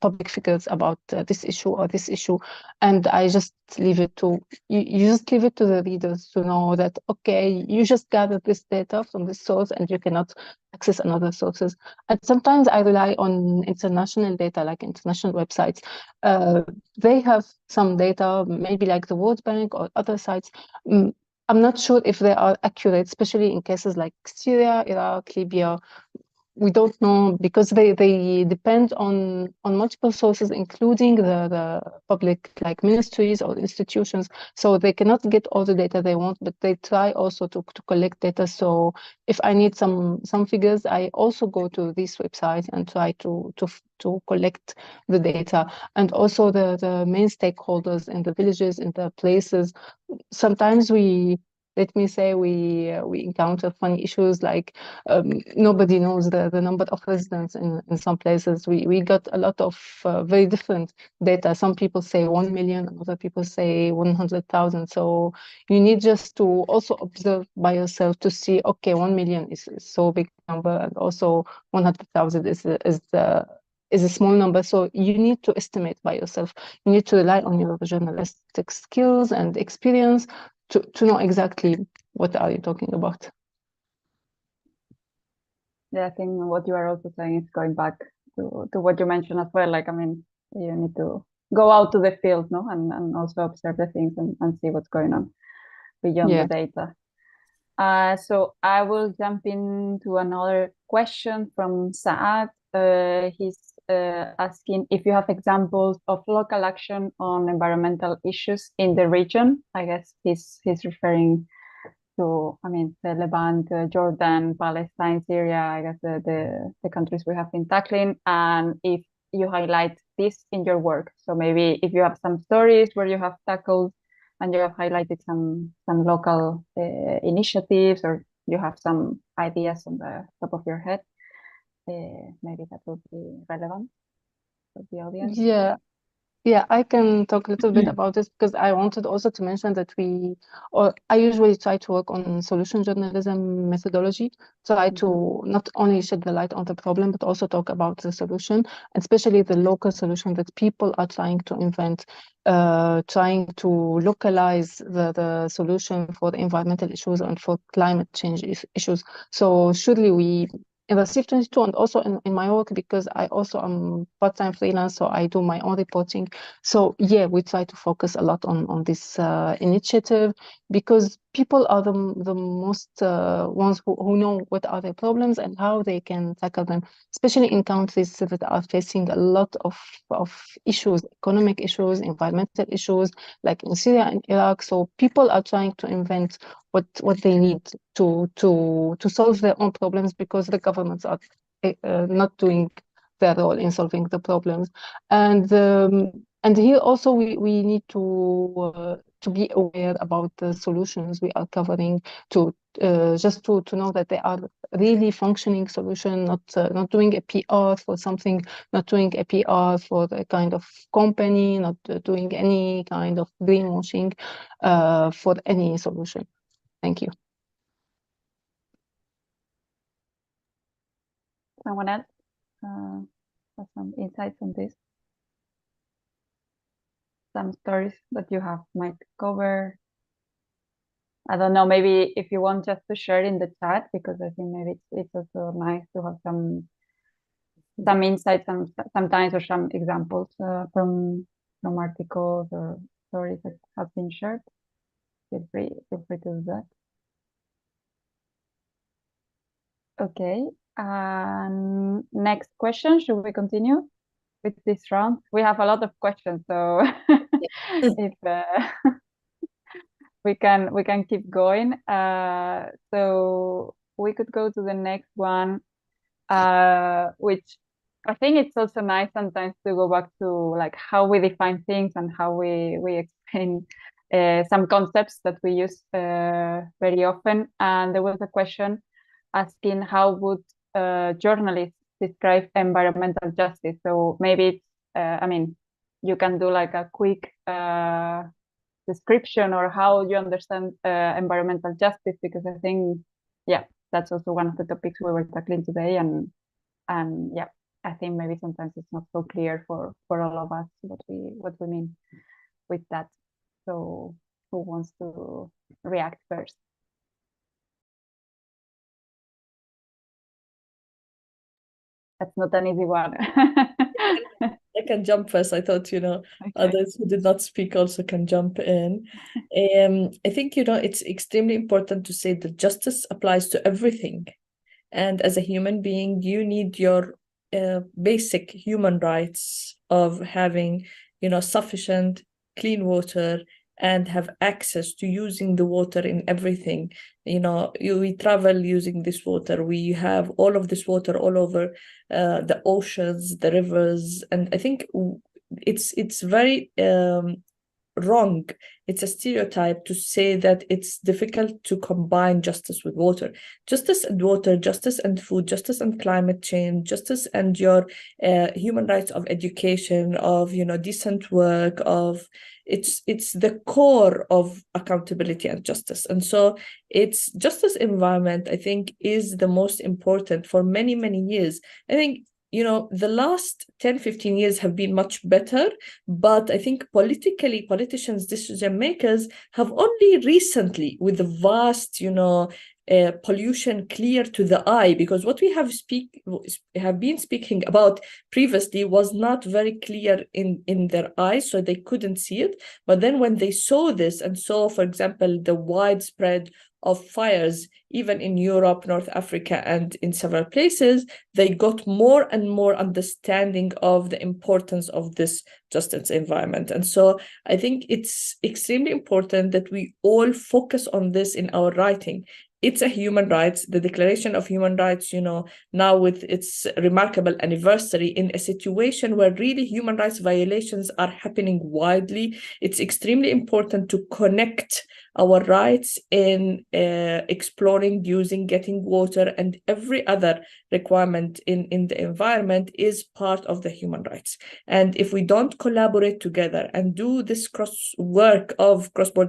public figures about this issue or this issue, and I just leave it to you just leave it to the readers to know that, okay, you just gather this data from this source and you cannot access another sources. And sometimes I rely on international data, like international websites. They have some data, maybe like the World Bank or other sites. I'm not sure if they are accurate, especially in cases like Syria, Iraq, Libya. We don't know, because they depend on multiple sources, including the public, like ministries or institutions. So they cannot get all the data they want, but they try also to collect data. So if I need some figures, I also go to this website and try to collect the data. And also the main stakeholders in the villages, in the places. Sometimes we encounter funny issues, like nobody knows the number of residents in some places. We got a lot of very different data. Some people say 1 million, other people say 100,000. So you need just to also observe by yourself to see, okay, 1 million is so big number, and also 100,000 is a small number. So you need to estimate by yourself. You need to rely on your journalistic skills and experience to know exactly what are you talking about. Yeah, I think what you are also saying is going back to what you mentioned as well. Like, I mean, you need to go out to the field, no, and also observe the things and see what's going on beyond the data. So I will jump into another question from Saad. He's asking if you have examples of local action on environmental issues in the region. I guess he's referring to, I mean, the Levant, Jordan, Palestine, Syria, I guess the countries we have been tackling, and if you highlight this in your work. So maybe if you have some stories where you have tackled and you have highlighted some local initiatives, or you have some ideas on the top of your head, maybe that would be relevant for the audience. Yeah, Yeah, I can talk a little bit about this because I wanted also to mention that I usually try to work on solution journalism methodology, try to not only shed the light on the problem, but also talk about the solution, especially the local solution that people are trying to invent, trying to localize the solution for the environmental issues and for climate change issues. So surely we in the CIF22 and also in my work, because I also am part-time freelance, so I do my own reporting. So yeah, we try to focus a lot on this initiative because people are the most ones who know what are their problems and how they can tackle them, especially in countries that are facing a lot of issues, economic issues, environmental issues, like in Syria and Iraq. So people are trying to invent what they need to solve their own problems because the governments are not doing their role in solving the problems. And here also we need to be aware about the solutions we are covering, to just to know that they are really functioning solution, not doing a PR for something, not doing a PR for a kind of company, not doing any kind of greenwashing for any solution. Thank you. Someone else has some insights on this? Some stories that you have might cover. I don't know, maybe if you want just to share in the chat, because I think maybe it's also nice to have some insights sometimes, or some examples from articles or stories that have been shared. Feel free to do that. Okay. Next question. Should we continue with this round? We have a lot of questions, so if we can keep going. So we could go to the next one, which I think it's also nice sometimes to go back to like how we define things and how we explain some concepts that we use very often. And there was a question asking how would journalists describe environmental justice. So maybe it's, I mean, you can do like a quick description or how you understand environmental justice, because I think, yeah, that's also one of the topics we were tackling today. And yeah, I think maybe sometimes it's not so clear for all of us what we mean with that. So who wants to react first? That's not an easy one. I can jump first. I thought, okay, others who did not speak also can jump in. I think, it's extremely important to say that justice applies to everything. And as a human being, you need your basic human rights of having, sufficient clean water and have access to using the water in everything. We travel using this water. We have all of this water all over the oceans, the rivers, and I think it's very wrong. It's a stereotype to say that it's difficult to combine justice with water. Justice and water, justice and food, justice and climate change, justice and your human rights of education, of decent work, of it's the core of accountability and justice. And so it's justice environment, I think, is the most important for many, many years. I think the last 10-15 years have been much better, but I think politicians, decision makers have only recently, with the vast, pollution clear to the eye, because what we have been speaking about previously was not very clear in their eyes, so they couldn't see it. But then when they saw this and saw, for example, the widespread of fires, even in Europe, North Africa, and in several places, they got more and more understanding of the importance of this justice environment. And so I think it's extremely important that we all focus on this in our writing. It's a human rights, the Declaration of Human Rights, now with its remarkable anniversary, in a situation where really human rights violations are happening widely. It's extremely important to connect our rights in exploring, using, getting water, and every other requirement in the environment is part of the human rights. And if we don't collaborate together and do this cross-border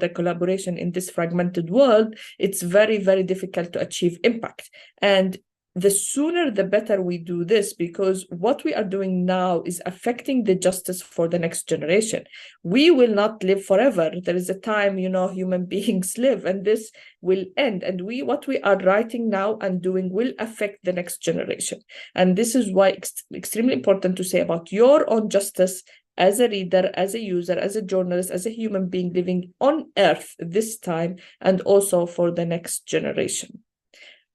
collaboration in this fragmented world, it's very, very difficult to achieve impact. And the sooner the better we do this, because what we are doing now is affecting the justice for the next generation. We will not live forever. There is a time, human beings live, and this will end. And what we are writing now and doing will affect the next generation. And this is why it's extremely important to say about your own justice as a reader, as a user, as a journalist, as a human being living on Earth this time, and also for the next generation.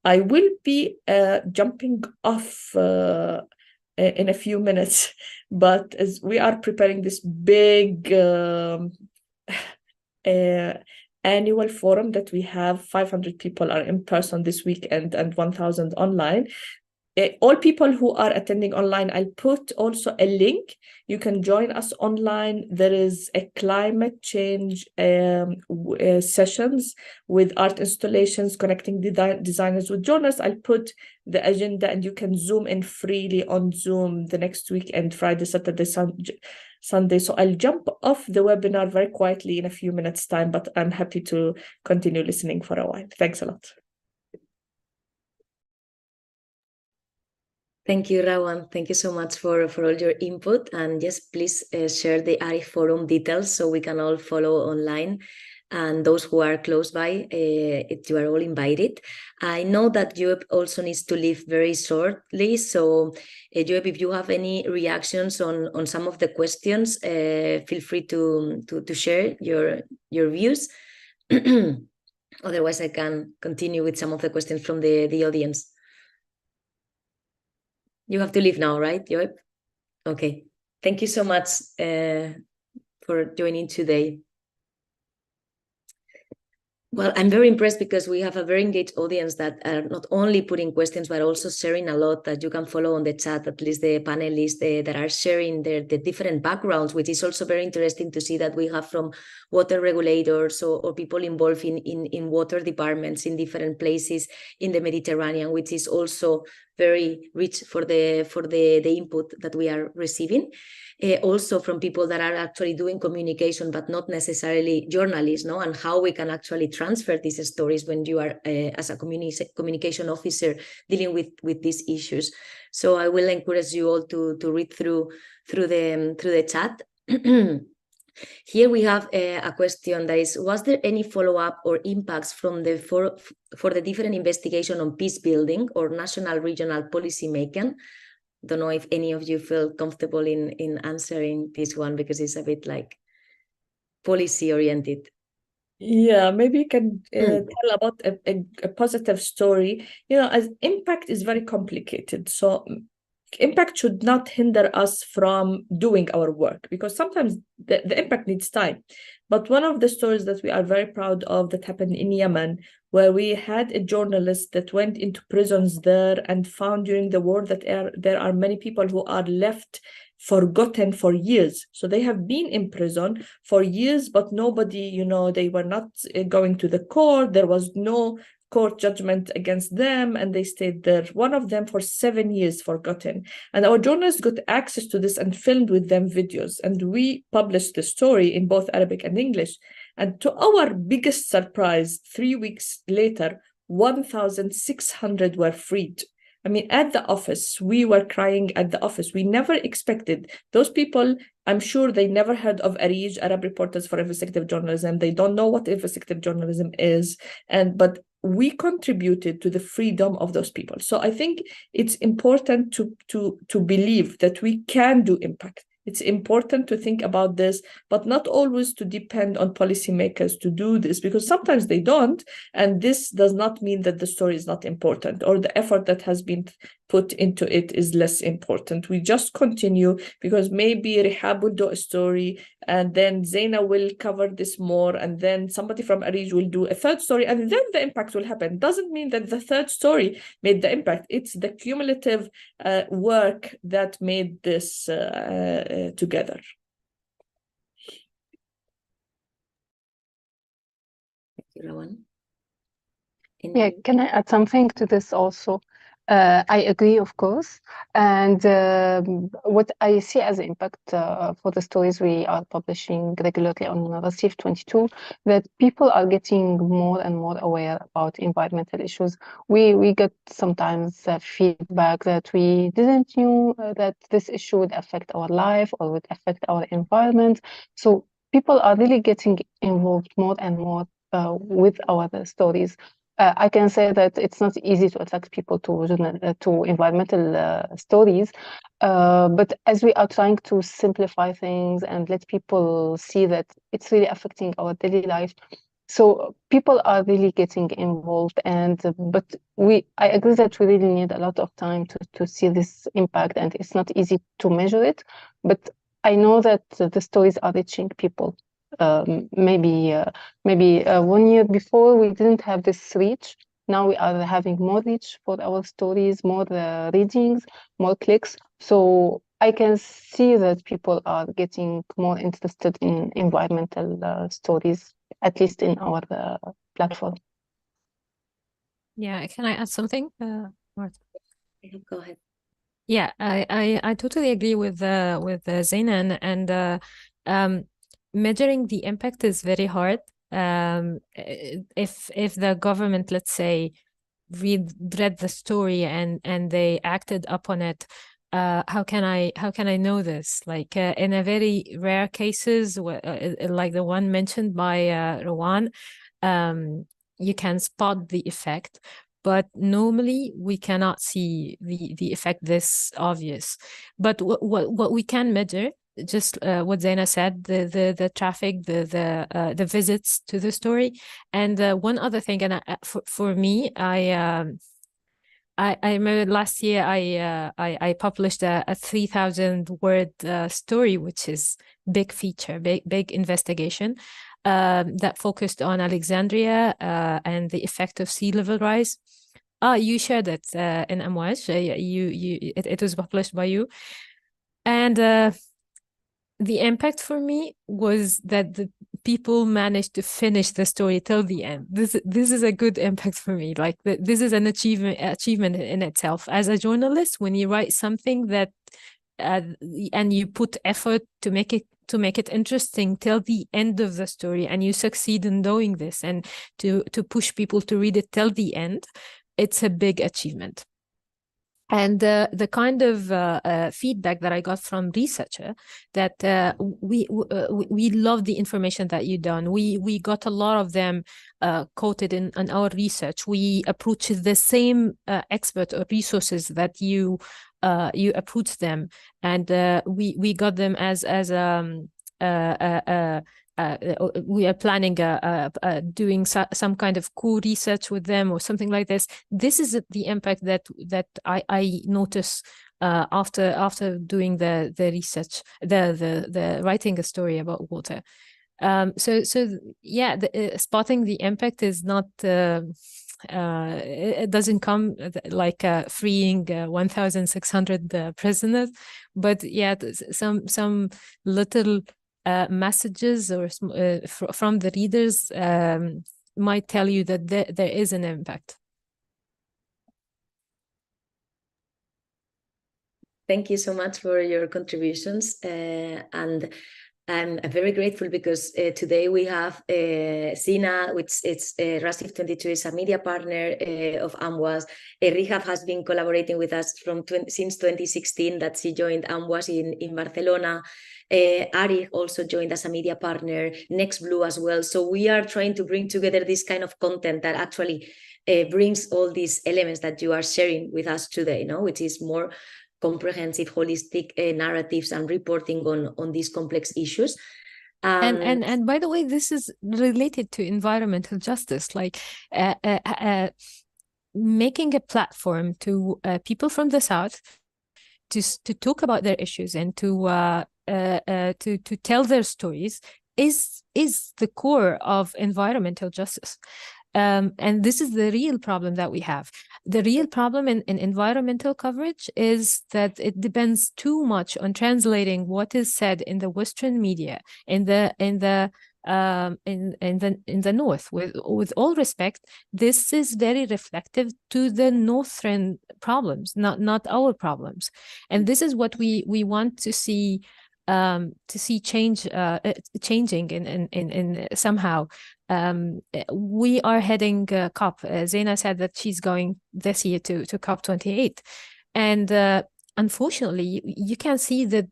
I will be jumping off in a few minutes, but as we are preparing this big annual forum that we have, 500 people are in person this weekend and 1,000 online. All people who are attending online, I'll put also a link. You can join us online. There is a climate change sessions with art installations, connecting designers with journalists. I'll put the agenda, and you can zoom in freely on Zoom the next weekend, Friday, Saturday, Sunday. So I'll jump off the webinar very quietly in a few minutes' time, but I'm happy to continue listening for a while. Thanks a lot. Thank you, Rawan. Thank you so much for all your input. And yes, please share the ARIF forum details so we can all follow online. And those who are close by, you are all invited. I know that Joep also needs to leave very shortly. So Joep, if you have any reactions on some of the questions, feel free to share your views. Otherwise, I can continue with some of the questions from the audience. You have to leave now, right, Joep? Okay. Thank you so much for joining today. Well, I'm very impressed because we have a very engaged audience that are not only putting questions, but also sharing a lot that you can follow on the chat, at least the panelists that are sharing the different backgrounds, which is also very interesting to see that we have from water regulators or people involved in water departments in different places in the Mediterranean, which is also very rich for the input that we are receiving. Also from people that are actually doing communication, but not necessarily journalists, no? And how we can actually transfer these stories when you are, as a communication officer, dealing with these issues. So I will encourage you all to read through the chat. Here we have a question that is: was there any follow-up or impacts from for the different investigation on peace building or national regional policy making? Don't know if any of you feel comfortable in answering this one, because it's a bit like policy oriented. Yeah, maybe you can tell about a positive story. As impact is very complicated. So impact should not hinder us from doing our work, because sometimes the impact needs time. But one of the stories that we are very proud of that happened in Yemen, where we had a journalist that went into prisons there and found during the war that there are many people who are left forgotten for years. So they have been in prison for years, but nobody, they were not going to the court. There was no court judgment against them, and they stayed there, one of them for 7 years, forgotten. And our journalists got access to this and filmed with them videos, and we published the story in both Arabic and English. And to our biggest surprise, 3 weeks later, 1,600 were freed. I mean, at the office, we were crying at the office. We never expected those people. I'm sure they never heard of ARIJ, Arab Reporters for Investigative Journalism. They don't know what investigative journalism is. But we contributed to the freedom of those people. So I think it's important to believe that we can do impact. It's important to think about this, but not always to depend on policymakers to do this, because sometimes they don't. And this does not mean that the story is not important or the effort that has been put into it is less important. We just continue, because maybe Rihab will do a story, and then Zaina will cover this more, and then somebody from ARIJ will do a third story, and then the impact will happen. Doesn't mean that the third story made the impact. It's the cumulative work that made this together. Rawan? Yeah, can I add something to this also? I agree, of course. And what I see as impact for the stories we are publishing regularly on Receive 22, that people are getting more and more aware about environmental issues. We get sometimes feedback that we didn't knew that this issue would affect our life or would affect our environment. So people are really getting involved more and more with our stories. I can say that it's not easy to attract people to environmental stories, but as we are trying to simplify things and let people see that it's really affecting our daily life, so people are really getting involved. And but I agree that we really need a lot of time to see this impact, and it's not easy to measure it. But I know that the stories are reaching people. Maybe 1 year before we didn't have this reach. Now we are having more reach for our stories, more readings, more clicks. So I can see that people are getting more interested in environmental stories, at least in our platform. Yeah, can I add something, Marta? Go ahead. Yeah, I totally agree with Zainan, and measuring the impact is very hard. If the government, let's say, read the story and they acted upon it, how can I know this? Like in a very rare cases, like the one mentioned by Rawan, you can spot the effect. But normally we cannot see the effect this obvious. But what we can measure, just what Zaina said, the traffic, the visits to the story, and one other thing. And for me, I remember last year I published a 3,000 word story, which is big feature, big investigation. That focused on Alexandria and the effect of sea level rise. You shared it in Amouage. It was published by you, and the impact for me was that the people managed to finish the story till the end. This is a good impact for me. Like this is an achievement in itself. As a journalist, when you write something that and you put effort to make it interesting till the end of the story, and you succeed in doing this, and to push people to read it till the end, it's a big achievement. And the kind of feedback that I got from researcher, that we love the information that you done. We got a lot of them quoted in our research. We approach the same expert or resources that you approach them, and we got them as we are planning doing some kind of co-research with them or something like this. This is the impact that I notice after doing the research, the writing a story about water. So yeah, spotting the impact is not. It doesn't come like freeing 1,600 prisoners, but yeah, some little messages or from the readers might tell you that there is an impact. Thank you so much for your contributions, and I'm very grateful because today we have Sina, which it's Receive 22 is a media partner of Amwas. Rihab has been collaborating with us since 2016 that she joined Amwas in Barcelona. Ari also joined as a media partner, Next Blue as well. So we are trying to bring together this kind of content that actually brings all these elements that you are sharing with us today, which is more comprehensive, holistic narratives and reporting on these complex issues. And by the way, this is related to environmental justice, like making a platform to people from the South to talk about their issues and to tell their stories is the core of environmental justice. And this is the real problem that we have. The real problem in environmental coverage is that it depends too much on translating what is said in the Western media, in the in the north. With all respect, this is very reflective to the northern problems, not our problems, and this is what we want to see changing in somehow. We are heading COP. Zeina said that she's going this year to COP 28, and unfortunately, you can see that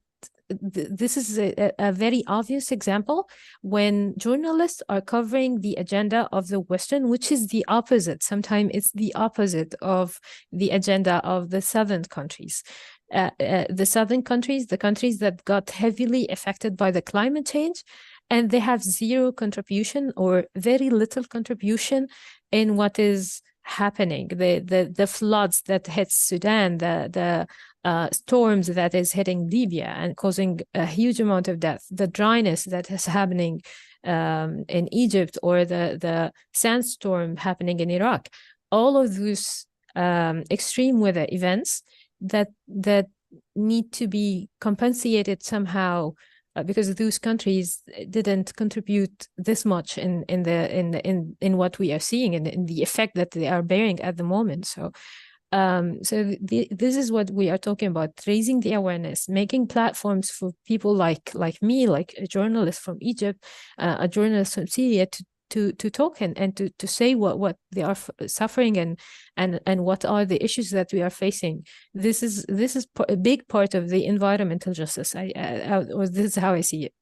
this is a very obvious example when journalists are covering the agenda of the Western, which is the opposite. Sometimes it's the opposite of the agenda of the southern countries. The southern countries, the countries that got heavily affected by the climate change, and they have zero contribution or very little contribution in what is happening. The floods that hit Sudan, the storms that is hitting Libya and causing a huge amount of death, the dryness that is happening in Egypt, or the sandstorm happening in Iraq. All of those extreme weather events that need to be compensated somehow, because those countries didn't contribute this much in what we are seeing and in the effect that they are bearing at the moment. So this is what we are talking about: raising the awareness, making platforms for people like me, like a journalist from Egypt, a journalist from Syria, to talk and to say what they are suffering and what are the issues that we are facing. This is a big part of the environmental justice. Or this is how I see it.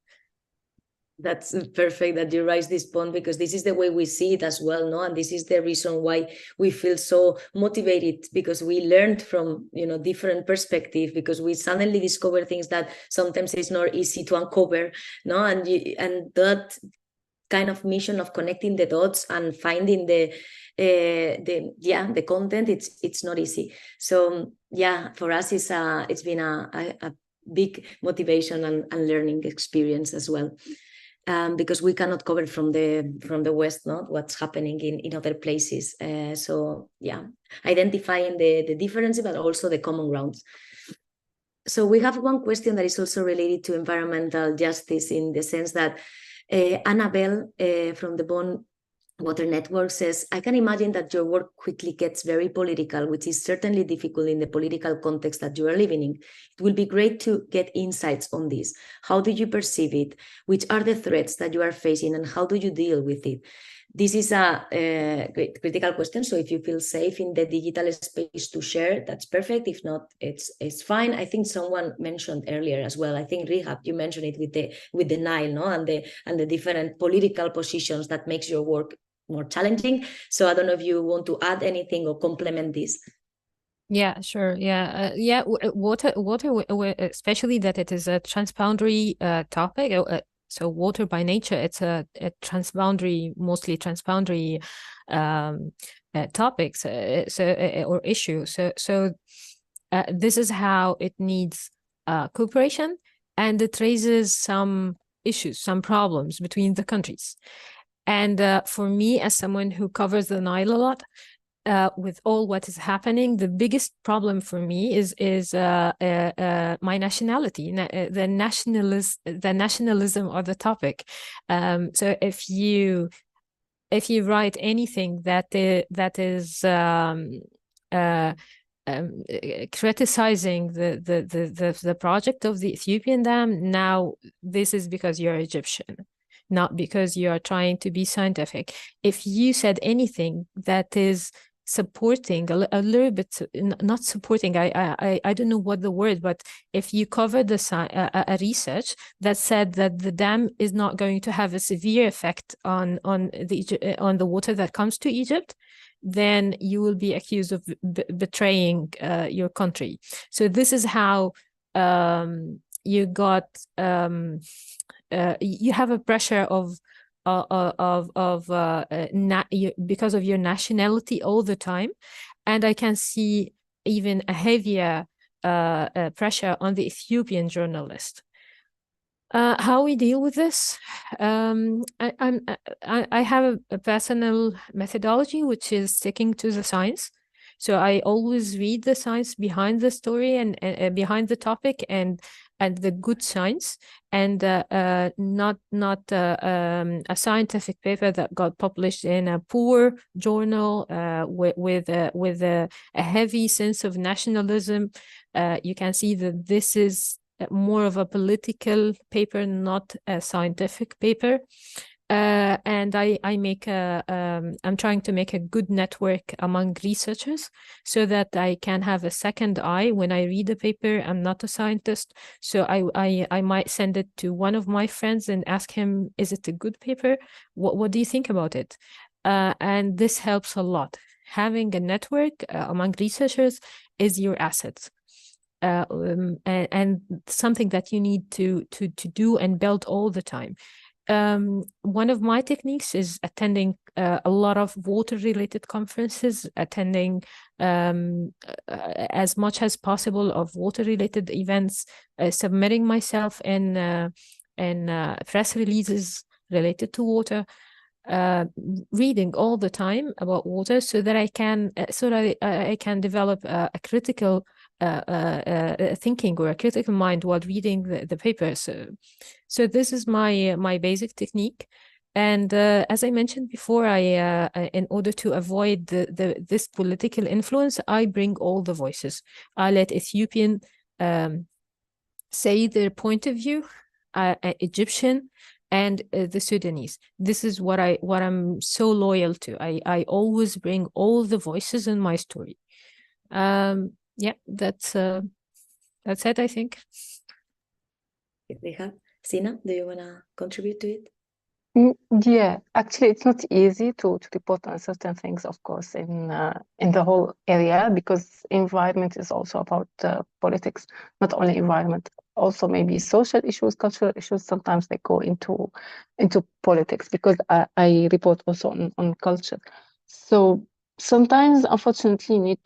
That's perfect that you raise this point, because this is the way we see it as well, no? And this is the reason why we feel so motivated, because we learned from, different perspective, because we suddenly discover things that sometimes it's not easy to uncover, no? And that kind of mission of connecting the dots and finding the content, it's not easy. So for us it's been a big motivation and learning experience as well. Because we cannot cover from the West, not what's happening in other places. Identifying the differences, but also the common grounds. So we have one question that is also related to environmental justice, in the sense that Annabelle from the Bonn Water Network says, I can imagine that your work quickly gets very political, which is certainly difficult in the political context that you are living in. It will be great to get insights on this. How do you perceive it? Which are the threats that you are facing, and how do you deal with it? This is a great critical question. So if you feel safe in the digital space to share, that's perfect. If not, it's fine. I think someone mentioned earlier as well. I think Rehab, you mentioned it with the Nile, no, and the different political positions that makes your work more challenging. So I don't know if you want to add anything or complement this. Yeah, sure. Water, especially that it is a transboundary topic. So water by nature, it's a mostly transboundary topics, or issue. So this is how it needs cooperation, and it raises some issues, some problems between the countries. And for me, as someone who covers the Nile a lot, with all what is happening, the biggest problem for me is my nationality, the nationalism of the topic. So if you write anything that is criticizing the project of the Ethiopian dam, now this is because you're Egyptian, not because you are trying to be scientific. If you said anything that is supporting a little bit, not supporting, I don't know what the word, but if you cover a research that said that the dam is not going to have a severe effect on the water that comes to Egypt, then you will be accused of betraying your country. So this is how you got you have a pressure because of your nationality all the time, and I can see even a heavier pressure on the Ethiopian journalist. How we deal with this? I have a personal methodology, which is sticking to the science. So I always read the science behind the story and behind the topic, and and the good science, and not a scientific paper that got published in a poor journal with a heavy sense of nationalism. You can see that this is more of a political paper, not a scientific paper. And I'm trying to make a good network among researchers so that I can have a second eye when I read a paper. I'm not a scientist, so I might send it to one of my friends and ask him, is it a good paper? What do you think about it? And this helps a lot. Having a network among researchers is your asset. And something that you need to do and build all the time. One of my techniques is attending a lot of water-related conferences, attending as much as possible of water-related events, submitting myself in press releases related to water, reading all the time about water, so that I can develop a critical thinking or a critical mind while reading the papers. So this is my basic technique. And as I mentioned before, I in order to avoid this political influence, I bring all the voices. I let Ethiopian say their point of view, Egyptian, and the Sudanese. This is what I'm so loyal to. I always bring all the voices in my story. Yeah, that's it, I think. Sina, do you want to contribute to it? Yeah, actually, it's not easy to report on certain things, of course, in the whole area, because environment is also about politics, not only environment, also maybe social issues, cultural issues. Sometimes they go into politics, because I report also on culture. So sometimes, unfortunately,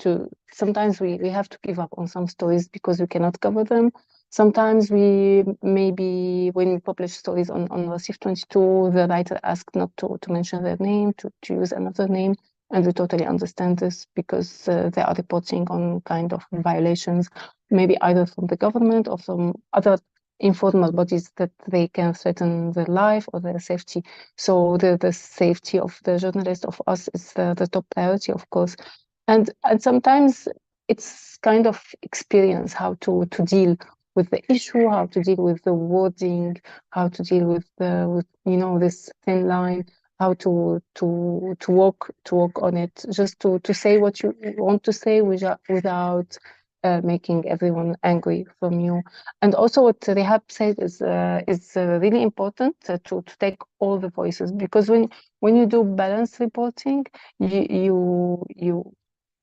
sometimes we have to give up on some stories because we cannot cover them. Sometimes maybe when we publish stories on Receive 22, the writer asked not to mention their name, to use another name. And we totally understand this, because they are reporting on kind of violations, maybe either from the government or from other informal bodies that they can threaten their life or their safety. So the safety of the journalist, of us, is the top priority, of course. And sometimes it's kind of experience how to deal with the issue, how to deal with the wording, how to deal with this thin line, how to walk on it, just to say what you want to say without making everyone angry from you. And also what Rehab said is really important to take all the voices, because when you do balanced reporting, you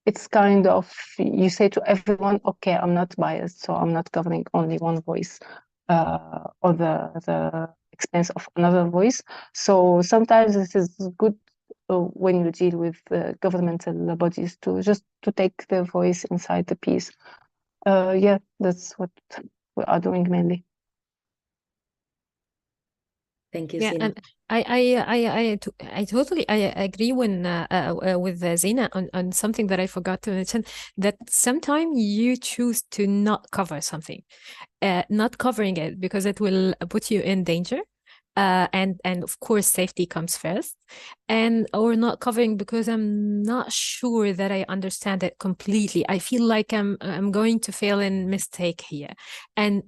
it's kind of, you say to everyone, okay, I'm not biased, so I'm not covering only one voice or the expense of another voice. So sometimes this is good when you deal with governmental bodies, to take their voice inside the piece. Yeah, that's what we are doing mainly. Thank you, Yeah, Sina. and I totally agree with Zina on something that I forgot to mention, that sometimes you choose to not cover something, not covering it because it will put you in danger. And of course safety comes first, or not covering because I'm not sure that I understand it completely. I feel like I'm going to fail and mistake here, and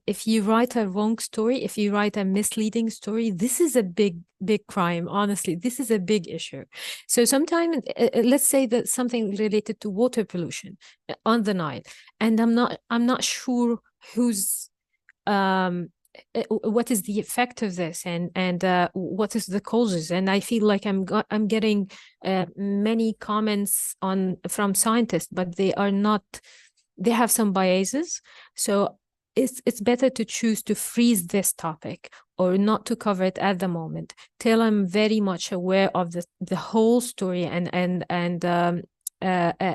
if you write a wrong story, if you write a misleading story, this is a big crime. Honestly, this is a big issue. So sometimes let's say that something related to water pollution on the Nile, and I'm not sure who's what is the effect of this, and what is the causes. And I feel like I'm getting many comments from scientists, but they have some biases. So it's better to choose to freeze this topic or not to cover it at the moment till I'm very much aware of the whole story, and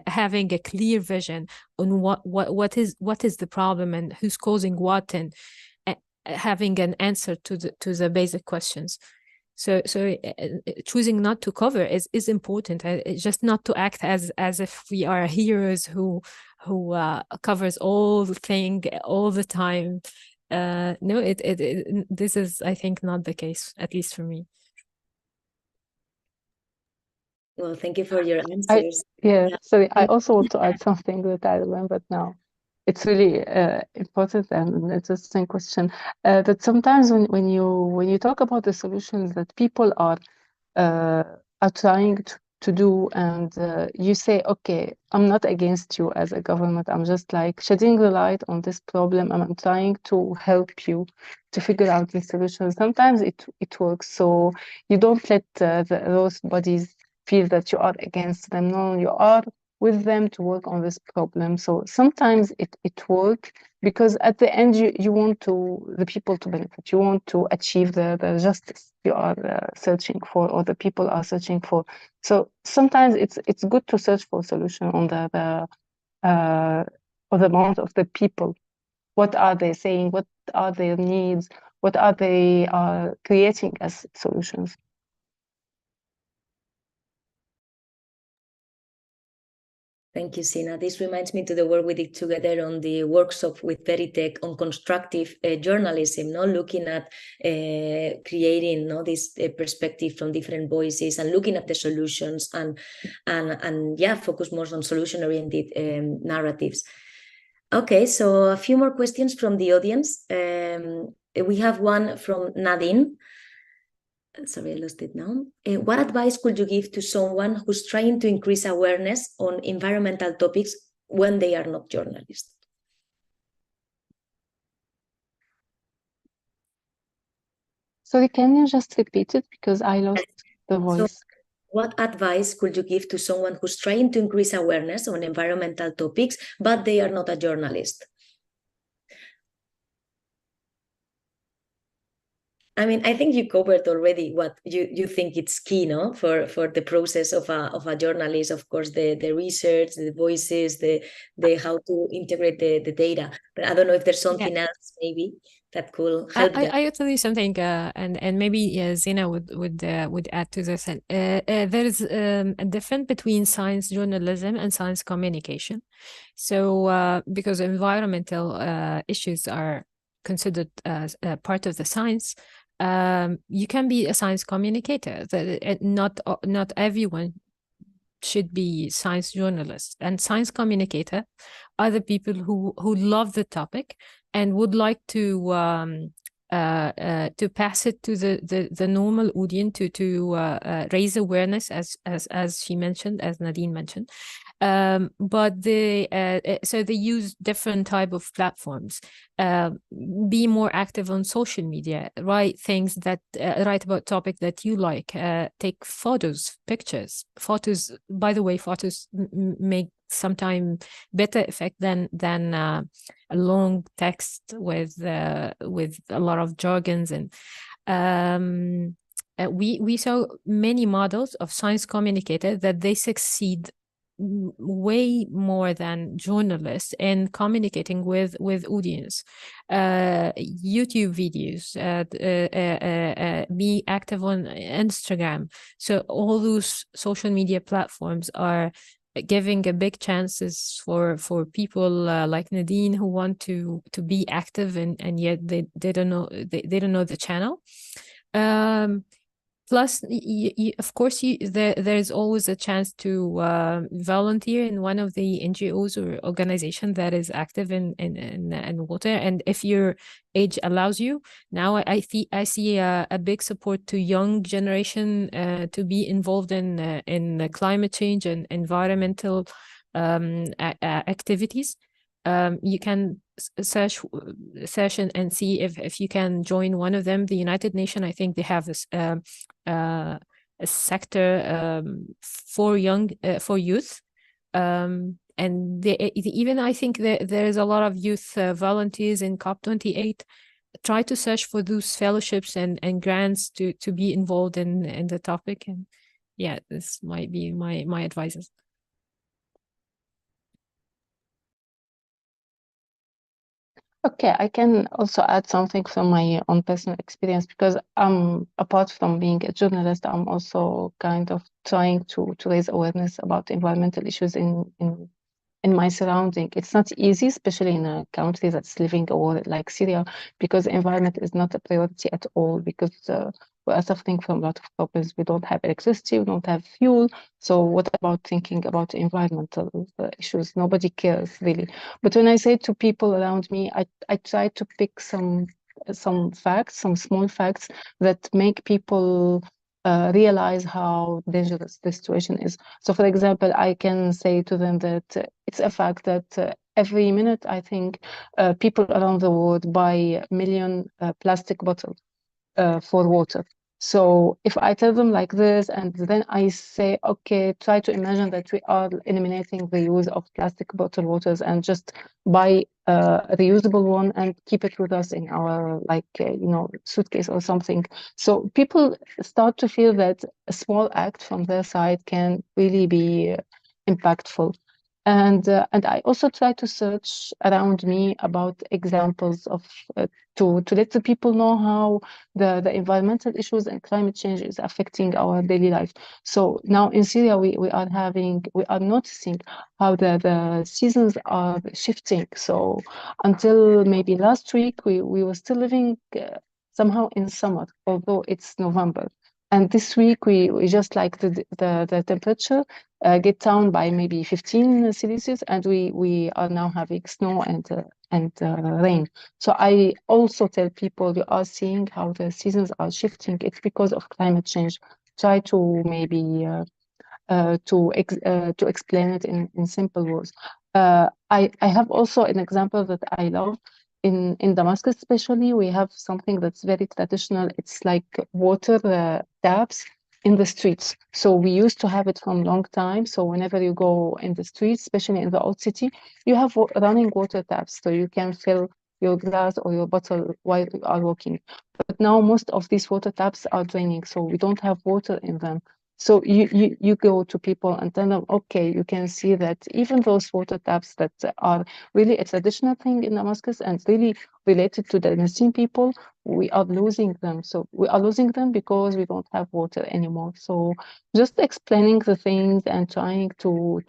having a clear vision on what is the problem and who's causing what, and having an answer to the basic questions. So choosing not to cover is important. It's just not to act as if we are heroes who covers all the thing all the time. No, this is, I think, not the case, at least for me. Well, thank you for your answers. Sorry, I also want to add something that I remembered now. It's really important and interesting question. That sometimes when you talk about the solutions that people are trying to do, and you say, okay, I'm not against you as a government. I'm just like shedding the light on this problem, and I'm trying to help you to figure out the solution. Sometimes it works, so you don't let those bodies feel that you are against them. No, you are with them to work on this problem. So sometimes it works because at the end you want the people to benefit. You want to achieve the justice you are searching for, or the people are searching for. So sometimes it's good to search for a solution on the amount of the people. What are they saying? What are their needs? What are they creating as solutions? Thank you, Sina. This reminds me to the work we did together on the workshop with Veritech on constructive journalism, looking at creating this perspective from different voices and looking at the solutions and focus more on solution-oriented narratives. Okay, so a few more questions from the audience. We have one from Nadine. Sorry, I lost it now. What advice could you give to someone who's trying to increase awareness on environmental topics when they are not journalists? Sorry, can you just repeat it because I lost the voice? So, what advice could you give to someone who's trying to increase awareness on environmental topics, but they are not a journalist? I mean, I think you covered already what you think it's key, for the process of a journalist. Of course, the research, the voices, the how to integrate the data. But I don't know if there's something else maybe that could help. I will tell you something, and maybe Zina would add to this. There is a difference between science journalism and science communication. So because environmental issues are considered as part of the science, you can be a science communicator. Not everyone should be science journalists, and science communicator are the people who love the topic and would like to pass it to the normal audience to raise awareness, as she mentioned, as Nadine mentioned. But so they use different type of platforms. Be more active on social media. Write things that write about topic that you like. Take photos, pictures. Photos. By the way, photos make sometimes better effect than a long text with a lot of jargons. And we saw many models of science communicator that they succeed way more than journalists in communicating with audience. YouTube videos, be active on Instagram. So all those social media platforms are giving a big chances for people like Nadine who want to be active and yet they don't know the channel. Plus, of course, there's always a chance to volunteer in one of the NGOs or organization that is active in water. And if your age allows you, now I see a big support to young generation to be involved in climate change and environmental activities. You can search and see if you can join one of them. The United Nations, I think they have this a sector for youth, and even I think there is a lot of youth volunteers in COP28. Try to search for those fellowships and grants to be involved in the topic. And yeah, this might be my advices. Okay, I can also add something from my own personal experience, because apart from being a journalist, I'm also kind of trying to raise awareness about environmental issues in my surrounding. It's not easy, especially in a country that's living a war like Syria, because the environment is not a priority at all, because we are suffering from a lot of problems. We don't have electricity, we don't have fuel. So what about thinking about environmental issues? Nobody cares really. But when I say to people around me, I try to pick some facts, some small facts that make people realize how dangerous the situation is. So, for example, I can say to them that it's a fact that every minute, I think, people around the world buy a million plastic bottles for water. So if I tell them like this, and then I say, okay, try to imagine that we are eliminating the use of plastic bottled waters and just buy a reusable one and keep it with us in our suitcase or something. So people start to feel that a small act from their side can really be impactful. And I also try to search around me about examples of to let the people know how the environmental issues and climate change is affecting our daily life. So now in Syria, we are noticing how the seasons are shifting. So until maybe last week, we were still living somehow in summer, although it's November. And this week, we just like the temperature get down by maybe 15 Celsius, and we are now having snow and rain. So I also tell people, you are seeing how the seasons are shifting. It's because of climate change. Try to maybe to explain it in simple words. I have also an example that I love. In Damascus, especially, we have something that's very traditional. It's like water taps in the streets. So we used to have it from long time. So whenever you go in the streets, especially in the old city, you have running water taps, so you can fill your glass or your bottle while you are walking. But now most of these water taps are draining, so we don't have water in them. So you go to people and tell them, okay, you can see that even those water taps that are really a traditional thing in Damascus and really related to the Nassim people, we are losing them. So we are losing them because we don't have water anymore. So just explaining the things and trying to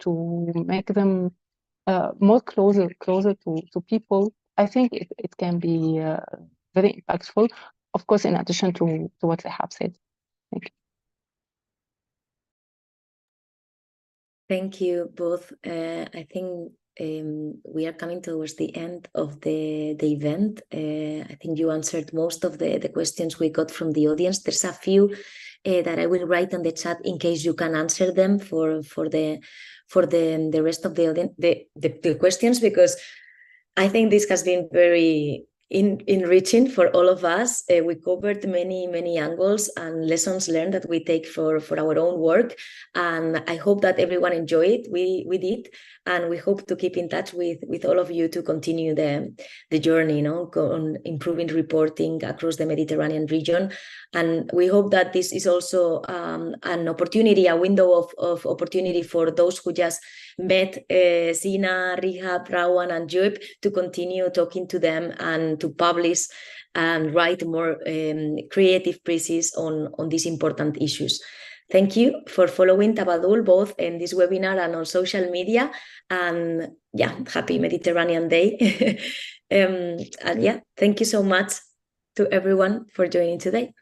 make them more closer to people, I think it can be very impactful. Of course, in addition to what I have said. Thank you. Thank you both. I think we are coming towards the end of the event. I think you answered most of the questions we got from the audience. There's a few that I will write on the chat in case you can answer them for the rest of the audience, the questions, because I think this has been very enriching for all of us. We covered many angles and lessons learned that we take for our own work, and I hope that everyone enjoyed it. We did, and we hope to keep in touch with all of you to continue the journey, on improving reporting across the Mediterranean region. And we hope that this is also an opportunity, a window of opportunity for those who just met Sina, Rihab, Rawan, and Joeb, to continue talking to them and to publish and write more creative pieces on these important issues. Thank you for following Tabadul both in this webinar and on social media. And yeah, happy Mediterranean Day. And yeah, thank you so much to everyone for joining today.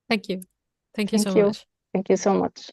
Thank you. Thank you so much. Thank you so much.